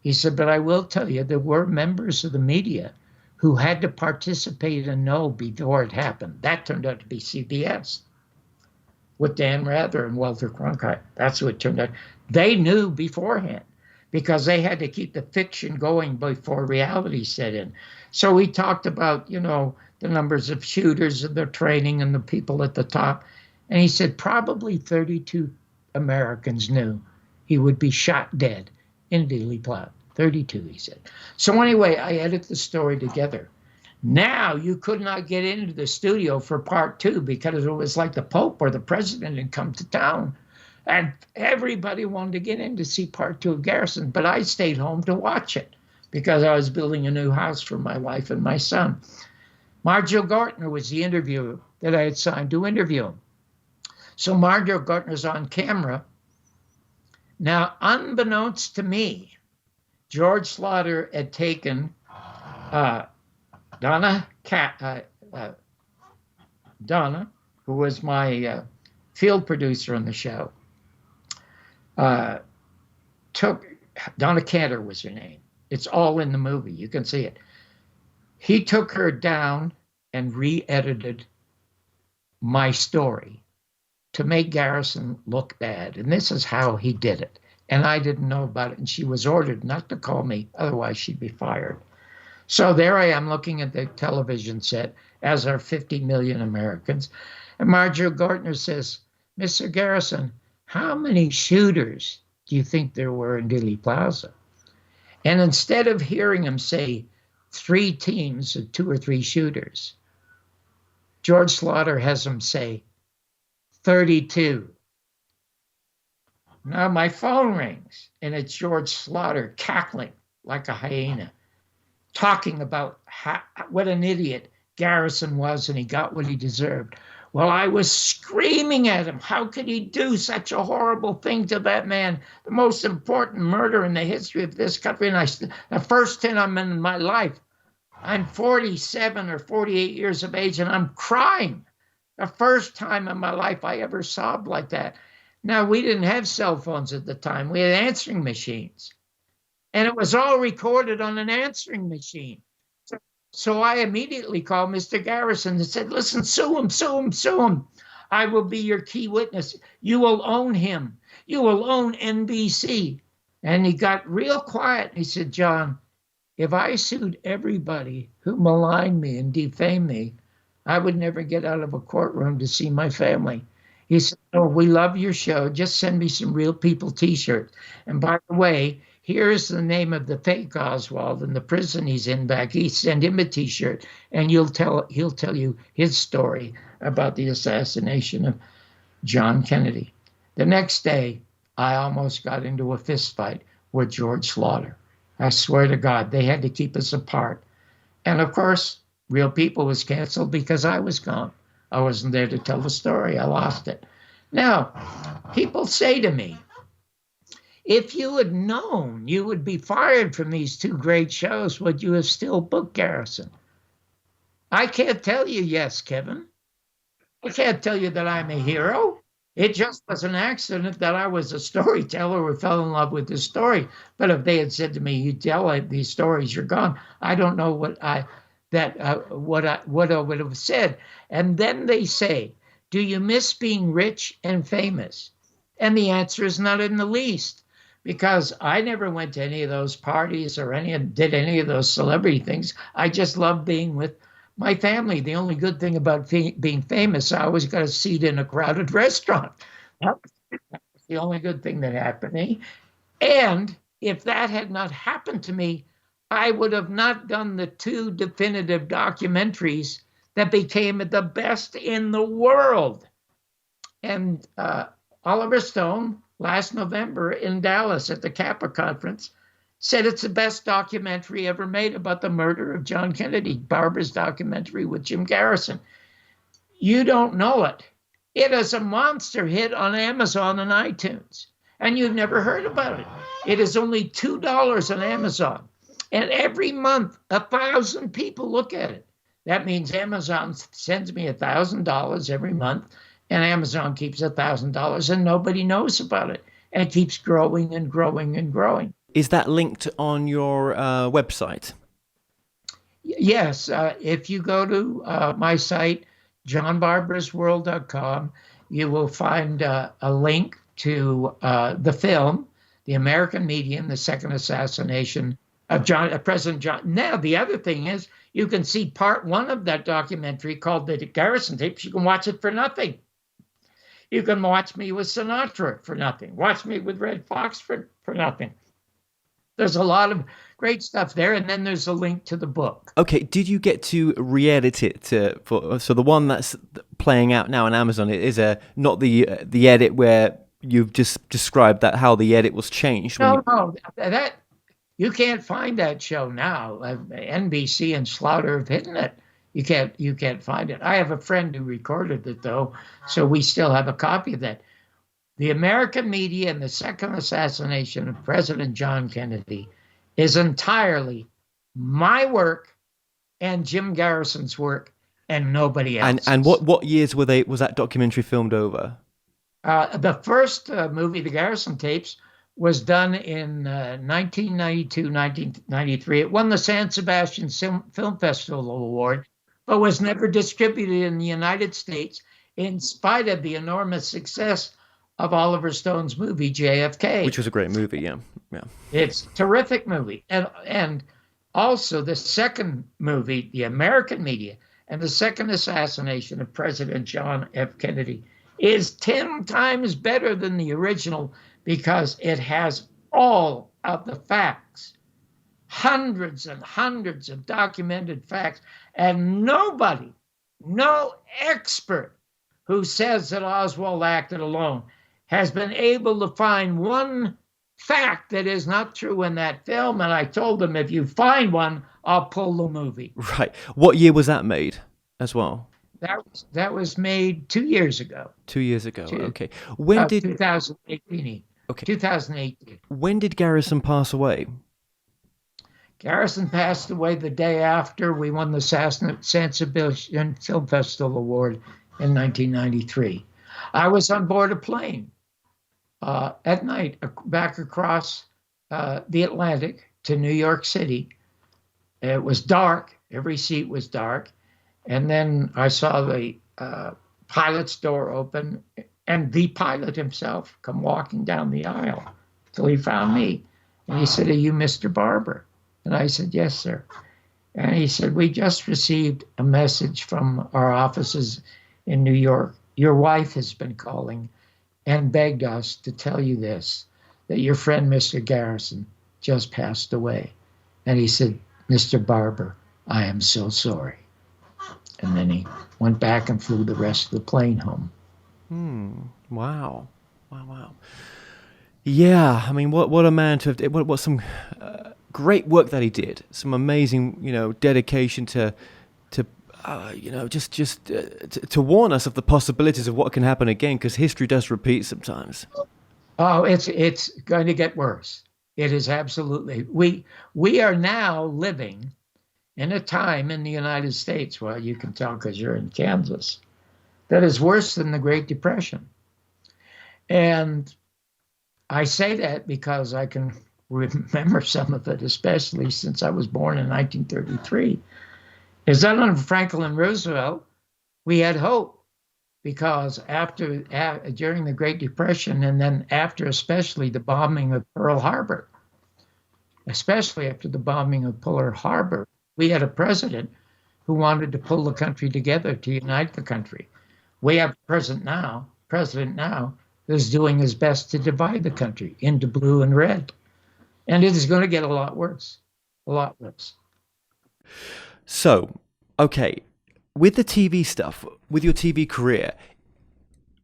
He said, but I will tell you, there were members of the media who had to participate and know before it happened. That turned out to be CBS with Dan Rather and Walter Cronkite. That's what it turned out. They knew beforehand because they had to keep the fiction going before reality set in. So we talked about, the numbers of shooters and their training and the people at the top. And he said probably 32 Americans knew he would be shot dead in Dealey Plaza. 32, he said. So anyway, I edited the story together. Now you could not get into the studio for part 2 because it was like the Pope or the president had come to town. And everybody wanted to get in to see part 2 of Garrison, but I stayed home to watch it because I was building a new house for my wife and my son. Marjoe Gartner was the interviewer that I had signed to interview him. So Marjoe Gartner's on camera. Now, unbeknownst to me, George Slaughter had taken Donna, who was my field producer on the show, Donna Cantor was her name. It's all in the movie. You can see it. He took her down and re-edited my story to make Garrison look bad. And this is how he did it. And I didn't know about it. And she was ordered not to call me, otherwise she'd be fired. So there I am looking at the television set, as are 50 million Americans. And Marjoe Gartner says, Mr. Garrison, how many shooters do you think there were in Dealey Plaza? And instead of hearing him say 3 teams of 2 or 3 shooters, George Slaughter has him say 32. Now my phone rings and it's George Slaughter cackling like a hyena, talking about what an idiot Garrison was and he got what he deserved. Well, I was screaming at him. How could he do such a horrible thing to that man? The most important murder in the history of this country. And the first time I'm in my life, I'm 47 or 48 years of age, and I'm crying. The first time in my life I ever sobbed like that. Now, we didn't have cell phones at the time. We had answering machines. And it was all recorded on an answering machine. So I immediately called Mr. Garrison and said, listen, sue him, sue him, sue him. I will be your key witness. You will own him. You will own NBC. And he got real quiet. He said, John, if I sued everybody who maligned me and defamed me, I would never get out of a courtroom to see my family. He said, oh, we love your show. Just send me some Real People t-shirts. And by the way, here's the name of the fake Oswald in the prison he's in back east. Send him a t-shirt, and he'll tell you his story about the assassination of John Kennedy. The next day, I almost got into a fist fight with George Slaughter. I swear to God, they had to keep us apart. And of course, Real People was canceled because I was gone. I wasn't there to tell the story. I lost it. Now, people say to me, if you had known you would be fired from these two great shows, would you have still booked Garrison? I can't tell you yes, Kevin. I can't tell you that I'm a hero. It just was an accident that I was a storyteller who fell in love with the story. But if they had said to me, you tell these stories, you're gone, I don't know what I would have said. And then they say, do you miss being rich and famous? And the answer is not in the least, because I never went to any of those parties or did any of those celebrity things. I just loved being with my family. The only good thing about being famous, I always got a seat in a crowded restaurant. That was the only good thing that happened to me. And if that had not happened to me, I would have not done the two definitive documentaries that became the best in the world. And Oliver Stone, last November in Dallas at the Kappa conference, said it's the best documentary ever made about the murder of John Kennedy, Barbour's documentary with Jim Garrison. You don't know it. It is a monster hit on Amazon and iTunes, and you've never heard about it. It is only $2 on Amazon, and every month 1,000 people look at it. That means Amazon sends me $1,000 every month, and Amazon keeps $1,000, and nobody knows about it. And it keeps growing and growing and growing. Is that linked on your website? Yes. If you go to my site, johnbarbarsworld.com, you will find a link to the film, The American Medium, The Second Assassination of President John. Now, the other thing is, you can see part one of that documentary called the Garrison tapes. You can watch it for nothing. You can watch me with Sinatra for nothing. Watch me with Red Fox for nothing. There's a lot of great stuff there, and then there's a link to the book. Okay, did you get to re-edit it? So the one that's playing out now on Amazon, it is not the edit where you've just described that how the edit was changed. No, that you can't find that show now. NBC and Slaughter have hidden it. You can't find it. I have a friend who recorded it though, so we still have a copy of that. The American Media and the Second Assassination of President John Kennedy is entirely my work and Jim Garrison's work and nobody else. And what years was that documentary filmed over? The first movie, The Garrison Tapes, was done in 1992, 1993. It won the San Sebastian Film Festival Award, but was never distributed in the United States in spite of the enormous success of Oliver Stone's movie JFK, which was a great movie. Yeah. It's a terrific movie, and also the second movie, The American Media and the Second Assassination of President John F. Kennedy, is 10 times better than the original because it has all of the facts, hundreds and hundreds of documented facts, and no expert who says that Oswald acted alone has been able to find one fact that is not true in that film. And I told them, if you find one, I'll pull the movie. Right. What year was that made as well? That was made 2 years ago. 2 years ago. Two, Okay. When did 2018. okay? 2018. When did Garrison pass away? Garrison passed away the day after we won the San Sebastian Film Festival Award in 1993. I was on board a plane at night back across the Atlantic to New York City. It was dark. Every seat was dark. And then I saw the pilot's door open and the pilot himself come walking down the aisle till he found me. And he said, "Are you Mr. Barbour?" And I said, "Yes, sir." And he said, "We just received a message from our offices in New York. Your wife has been calling and begged us to tell you this, that your friend, Mr. Garrison, just passed away." And he said, "Mr. Barbour, I am so sorry." And then he went back and flew the rest of the plane home. Wow. Wow. Yeah, I mean, what a man to have. What some great work that he did. Some amazing, dedication to to warn us of the possibilities of what can happen again, because history does repeat sometimes. Oh, it's going to get worse. It is absolutely. We are now living in a time in the United States, well, you can tell because you're in Kansas, that is worse than the Great Depression. And I say that because I can remember some of it, especially since I was born in 1933, is that under Franklin Roosevelt, we had hope, because during the Great Depression, and then after, especially the bombing of Pearl Harbor, especially after the bombing of Pearl Harbor, we had a president who wanted to pull the country together, to unite the country. We have a president now who's doing his best to divide the country into blue and red. And it is going to get a lot worse. So, okay, with the TV stuff, with your TV career,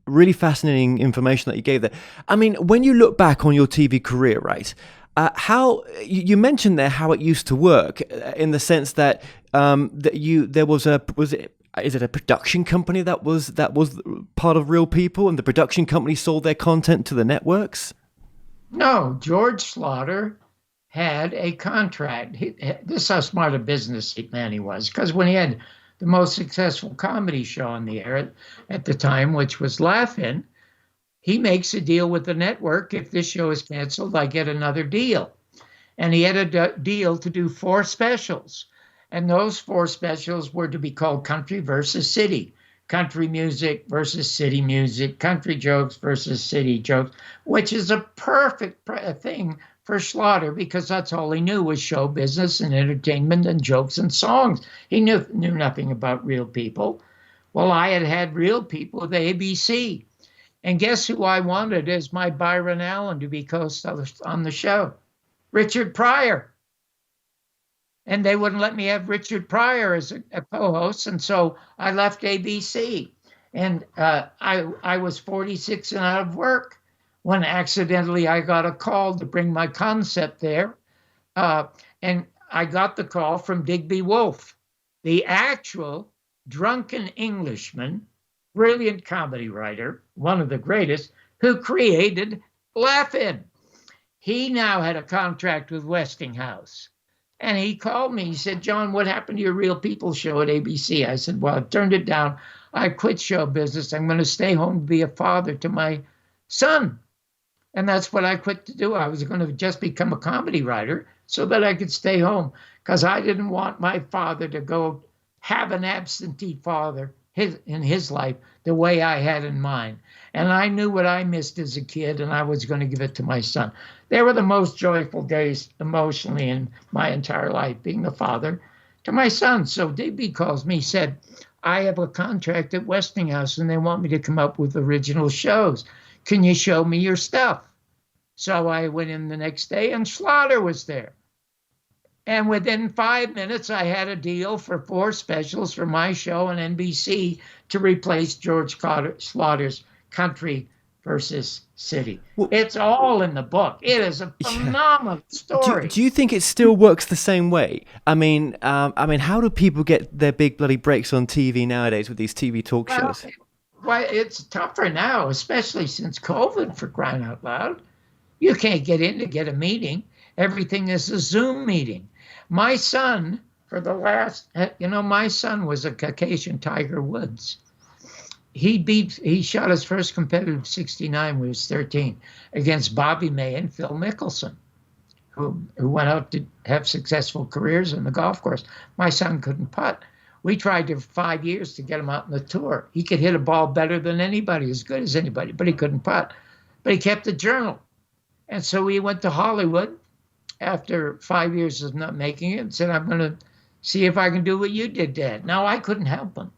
really fascinating information that you gave there. I mean, when you look back on your TV career, right, how you mentioned there how it used to work, in the sense that is it a production company that was part of Real People, and the production company sold their content to the networks? No, George Schlatter had a contract. This is how smart a businessman he was, because when he had the most successful comedy show on the air at the time, which was Laugh-In, he makes a deal with the network. If this show is canceled, I get another deal. And he had a deal to do 4 specials. And those 4 specials were to be called Country versus City. Country music versus city music, country jokes versus city jokes, which is a perfect thing for Schlatter, because that's all he knew was show business and entertainment and jokes and songs. He knew nothing about Real People. Well, I had Real People with ABC. And guess who I wanted as my Byron Allen to be co-host on the show? Richard Pryor. And they wouldn't let me have Richard Pryor as a co-host, and so I left ABC. And I was 46 and out of work when accidentally I got a call to bring my concept there. And I got the call from Digby Wolfe, the actual drunken Englishman, brilliant comedy writer, one of the greatest, who created Laugh-In. He now had a contract with Westinghouse. And he called me. He said, "John, what happened to your Real People show at ABC?" I said, "Well, I turned it down. I quit show business. I'm going to stay home to be a father to my son." And that's what I quit to do. I was going to just become a comedy writer so that I could stay home, because I didn't want my father to go have an absentee father in his life the way I had in mine. And I knew what I missed as a kid, and I was going to give it to my son. They were the most joyful days emotionally in my entire life, being the father to my son. So Digby calls me, said, "I have a contract at Westinghouse and they want me to come up with original shows. Can you show me your stuff?" So I went in the next day and Schlatter was there. And within 5 minutes, I had a deal for 4 specials for my show on NBC to replace George Schlatter's country versus city. Well, It's all in the book. It is a phenomenal story. do you think it still works the same way? I mean, how do people get their big bloody breaks on TV nowadays with these TV talk shows? Well, it's tougher now, especially since COVID, for crying out loud. You can't get in to get a meeting. Everything is a Zoom meeting. My son, my son was a Caucasian Tiger Woods. He shot his first competitive 69 when he was 13 against Bobby May and Phil Mickelson, who went out to have successful careers in the golf course. My son couldn't putt. We tried for 5 years to get him out on the tour. He could hit a ball better than anybody, as good as anybody, but he couldn't putt. But he kept a journal. And so he went to Hollywood after 5 years of not making it and said, I'm going to see if I can do what you did, Dad. Now, I couldn't help him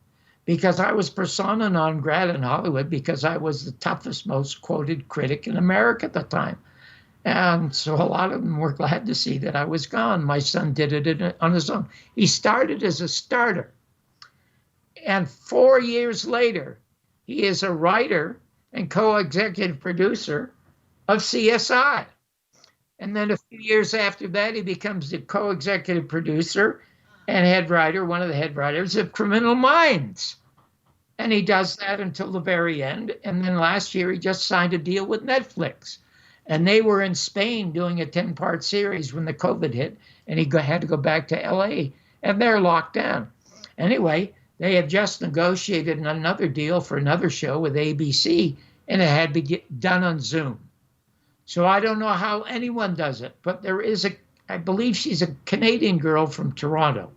because I was persona non grata in Hollywood because I was the toughest, most quoted critic in America at the time. And so a lot of them were glad to see that I was gone. My son did it on his own. He started as a starter. And 4 years later, he is a writer and co-executive producer of CSI. And then a few years after that, he becomes the co-executive producer and head writer, one of the head writers of Criminal Minds. And he does that until the very end. And then last year, he just signed a deal with Netflix. And they were in Spain doing a 10-part series when the COVID hit. And he had to go back to LA. And they're locked down. Anyway, they have just negotiated another deal for another show with ABC. And it had to be done on Zoom. So I don't know how anyone does it. But there is I believe she's a Canadian girl from Toronto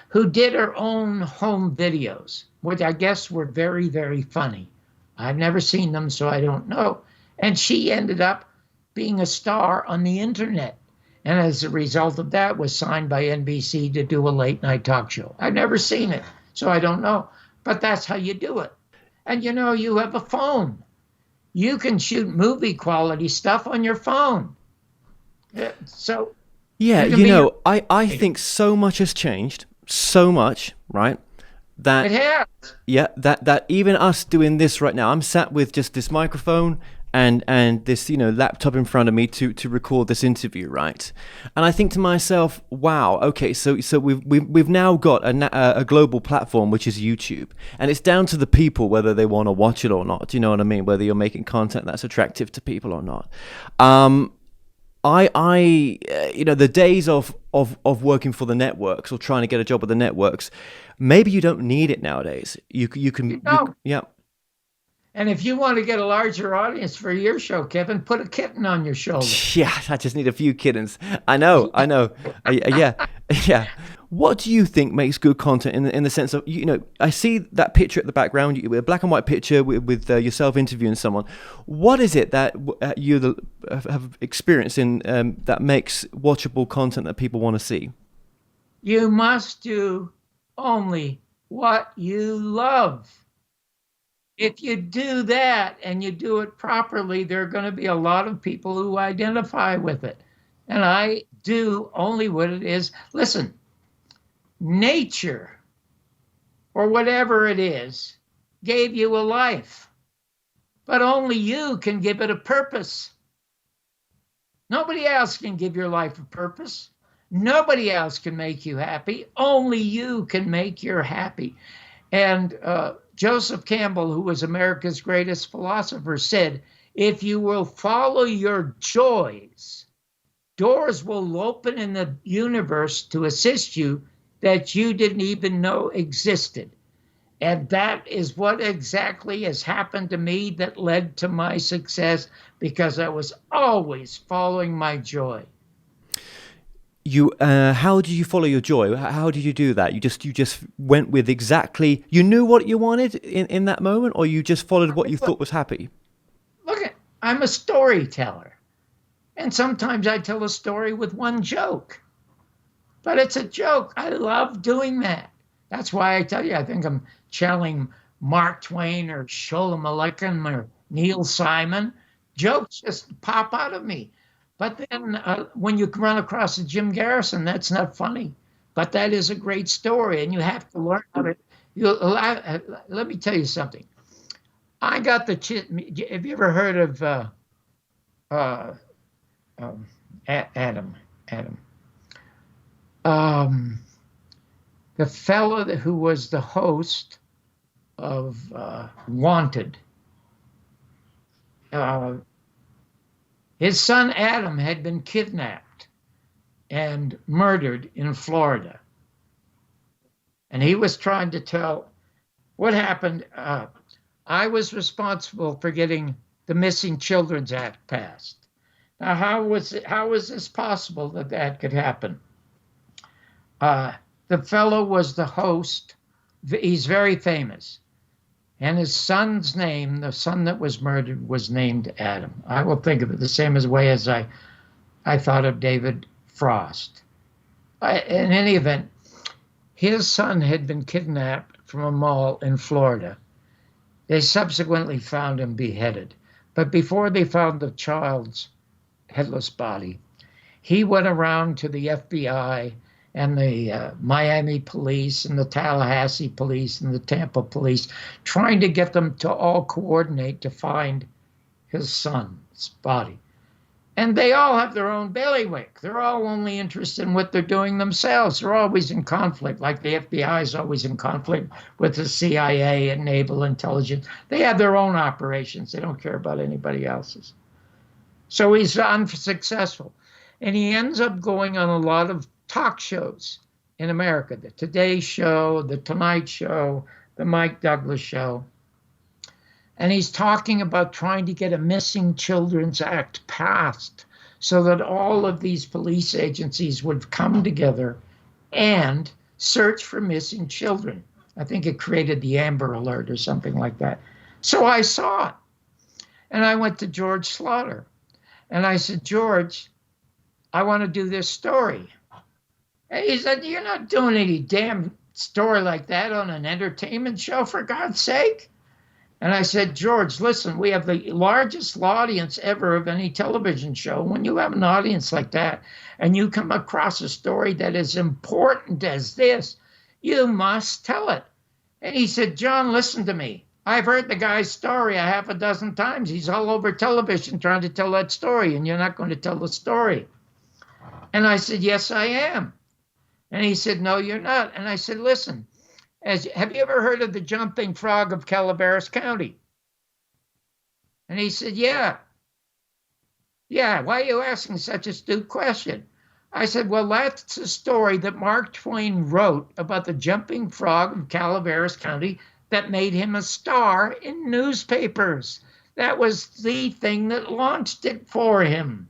who did her own home videos, which I guess were very, very funny. I've never seen them, so I don't know. And she ended up being a star on the internet. And as a result of that, was signed by NBC to do a late night talk show. I've never seen it, so I don't know. But that's how you do it. And you have a phone. You can shoot movie quality stuff on your phone. So yeah, I think so much has changed. So much, right? That it has. Yeah, that even us doing this right now, I'm sat with just this microphone and this laptop in front of me to record this interview, right? And I think to myself, wow, okay, so we've now got a global platform, which is YouTube, and it's down to the people whether they want to watch it or not. Do you know what I mean? Whether you're making content that's attractive to people or not. The days of working for the networks or trying to get a job with the networks, maybe you don't need it nowadays. You can. Yeah. And if you want to get a larger audience for your show, Kevin, put a kitten on your shoulder. Yeah, I just need a few kittens. I know. Yeah. What do you think makes good content in the sense of, I see that picture at the background, a black and white picture with yourself interviewing someone. What is it that you have experienced in that makes watchable content that people want to see? You must do only what you love. If you do that and you do it properly, there are going to be a lot of people who identify with it. And I do only what it is. Listen, nature or whatever it is gave you a life, but only you can give it a purpose. Nobody else can give your life a purpose. Nobody else can make you happy. Only you can make you happy. And Joseph Campbell, who was America's greatest philosopher, said, if you will follow your joys, doors will open in the universe to assist you that you didn't even know existed. And that is what exactly has happened to me that led to my success, because I was always following my joy. How did you follow your joy? How did you do that? You just went with exactly, you knew what you wanted in that moment, or you just followed what you thought was happy? Look, I'm a storyteller. And sometimes I tell a story with one joke. But it's a joke. I love doing that. That's why I tell you, I think I'm channeling Mark Twain or Sholem Aleichem or Neil Simon. Jokes just pop out of me. But then when you run across a Jim Garrison, that's not funny. But that is a great story, and you have to learn how to. Let me tell you something. I got the have you ever heard of uh, Adam? Adam. Um, the fellow who was the host of Wanted. Uh, his son Adam had been kidnapped and murdered in Florida. And he was trying to tell what happened. I was responsible for getting the Missing Children's Act passed. Now, how was this possible that that could happen? The fellow was the host. He's very famous. And his son's name, the son that was murdered, was named Adam. I will think of it the same way as I thought of David Frost. In any event, his son had been kidnapped from a mall in Florida. They subsequently found him beheaded. But before they found the child's headless body, he went around to the FBI and the Miami police and the Tallahassee police and the Tampa police, trying to get them to all coordinate to find his son's body. And they all have their own bailiwick. They're all only interested in what they're doing themselves. They're always in conflict, like the FBI is always in conflict with the CIA and naval intelligence. They have their own operations. They don't care about anybody else's. So he's unsuccessful. And he ends up going on a lot of talk shows in America, the Today Show, the Tonight Show, the Mike Douglas Show. And he's talking about trying to get a Missing Children's Act passed so that all of these police agencies would come together and search for missing children. I think it created the Amber Alert or something like that. So I saw it. And I went to George Slaughter. And I said, George, I want to do this story. And he said, you're not doing any damn story like that on an entertainment show, for God's sake. And I said, George, listen, we have the largest audience ever of any television show. When you have an audience like that and you come across a story that is important as this, you must tell it. And he said, John, listen to me. I've heard the guy's story a half a dozen times. He's all over television trying to tell that story, and you're not going to tell the story. And I said, yes, I am. And he said, no, you're not. And I said, listen. Have you ever heard of the Jumping Frog of Calaveras County? And he said, yeah. Yeah, why are you asking such a stupid question? I said, well, that's a story that Mark Twain wrote about the Jumping Frog of Calaveras County that made him a star in newspapers. That was the thing that launched it for him.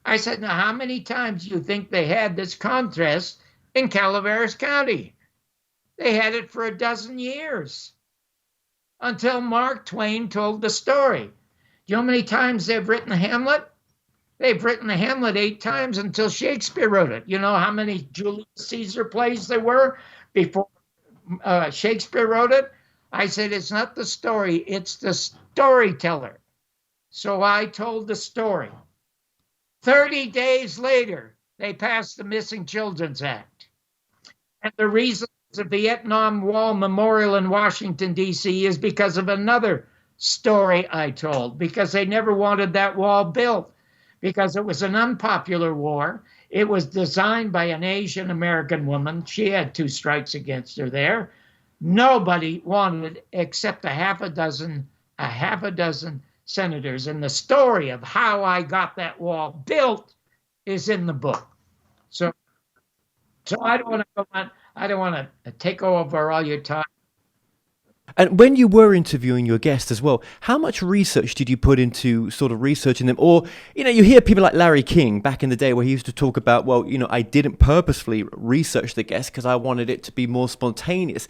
I said, now, how many times do you think they had this contest in Calaveras County? They had it for a dozen years until Mark Twain told the story. Do you know how many times they've written Hamlet? They've written the Hamlet 8 times until Shakespeare wrote it. You know how many Julius Caesar plays there were before Shakespeare wrote it? I said, it's not the story, it's the storyteller. So I told the story. 30 days later, they passed the Missing Children's Act. And the reason the Vietnam Wall Memorial in Washington, D.C. is because of another story I told, because they never wanted that wall built, because it was an unpopular war. It was designed by an Asian American woman. She had 2 strikes against her there. Nobody wanted it except a half a dozen senators. And the story of how I got that wall built is in the book. So I don't want to go on. I don't want to take over all your time. And when you were interviewing your guests as well, how much research did you put into sort of researching them? Or, you hear people like Larry King back in the day where he used to talk about, well, I didn't purposefully research the guest because I wanted it to be more spontaneous.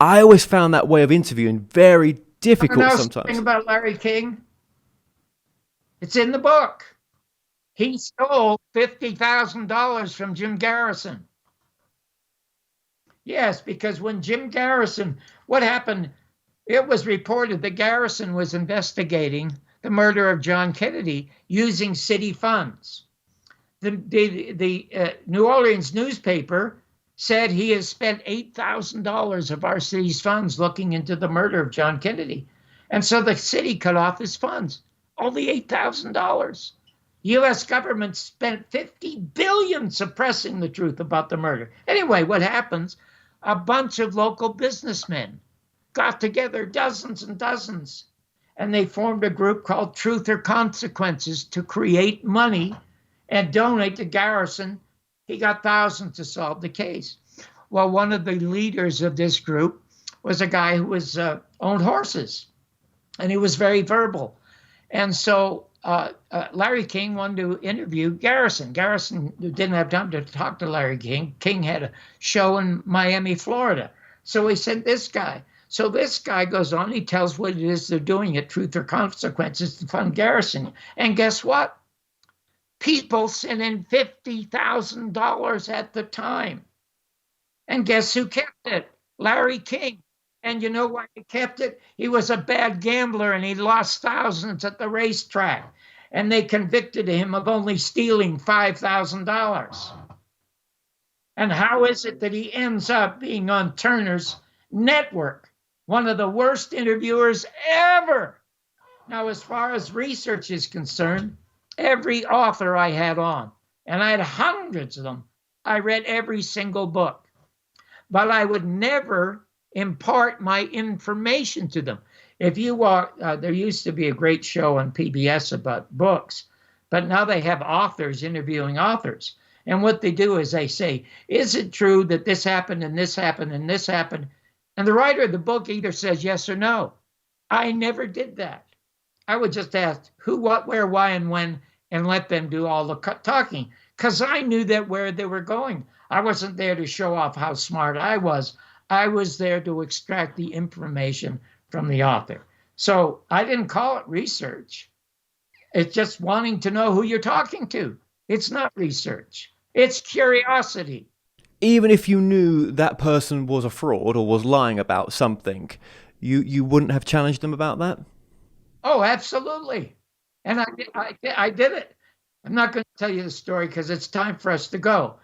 I always found that way of interviewing very difficult sometimes. Something about Larry King? It's in the book. He stole $50,000 from Jim Garrison. Yes, because when Jim Garrison, what happened, it was reported that Garrison was investigating the murder of John Kennedy using city funds. The New Orleans newspaper said he has spent $8,000 of our city's funds looking into the murder of John Kennedy. And so the city cut off his funds, only $8,000. U.S. government spent $50 billion suppressing the truth about the murder. Anyway, what happens? A bunch of local businessmen got together, dozens and dozens, and they formed a group called Truth or Consequences to create money and donate to Garrison. He got thousands to solve the case. Well, one of the leaders of this group was a guy who owned horses, and he was very verbal. And so Larry King wanted to interview Garrison. Garrison didn't have time to talk to Larry King. King had a show in Miami, Florida. So he sent this guy. So this guy goes on, he tells what it is they're doing at Truth or Consequences to fund Garrison. And guess what? People sent in $50,000 at the time. And guess who kept it? Larry King. And you know why he kept it? He was a bad gambler and he lost thousands at the racetrack. And they convicted him of only stealing $5,000. And how is it that he ends up being on Turner's network? One of the worst interviewers ever. Now, as far as research is concerned, every author I had on, and I had hundreds of them, I read every single book. But I would never impart my information to them. If you there used to be a great show on PBS about books, but now they have authors interviewing authors. And what they do is they say, is it true that this happened and this happened and this happened? And the writer of the book either says yes or no. I never did that. I would just ask who, what, where, why, and when, and let them do all the talking, because I knew that where they were going. I wasn't there to show off how smart I was. I was there to extract the information from the author. So I didn't call it research. It's just wanting to know who you're talking to. It's not research. It's curiosity. Even if you knew that person was a fraud or was lying about something, you wouldn't have challenged them about that? Oh, absolutely. And I did it. I'm not going to tell you the story because it's time for us to go.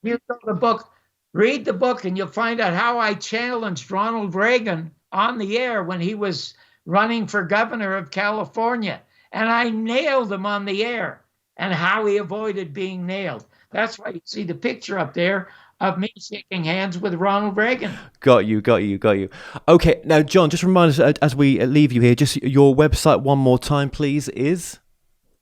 You know the book, read the book, and you'll find out how I challenged Ronald Reagan on the air when he was running for governor of California. And I nailed him on the air, and how he avoided being nailed. That's why you see the picture up there of me shaking hands with Ronald Reagan. Got you. Okay, now, John, just remind us as we leave you here, just your website one more time, please, is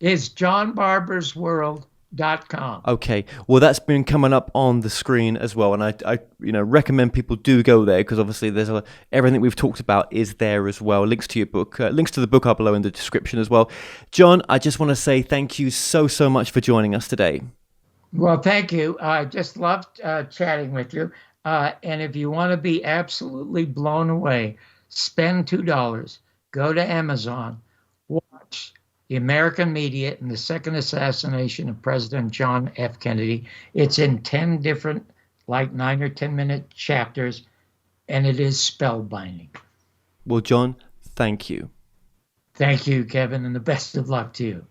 johnbarbersworld.com. Okay, well, that's been coming up on the screen as well, and I recommend people do go there because obviously there's everything we've talked about is there as well. Links to your book, links to the book are below in the description as well. John, I just want to say thank you so much for joining us today. Well, thank you. I just loved chatting with you. And if you want to be absolutely blown away, spend $2. Go to Amazon, watch The American Media and the Second Assassination of President John F. Kennedy. It's in 10 different, 9 or 10-minute chapters, and it is spellbinding. Well, John, thank you. Thank you, Kevin, and the best of luck to you.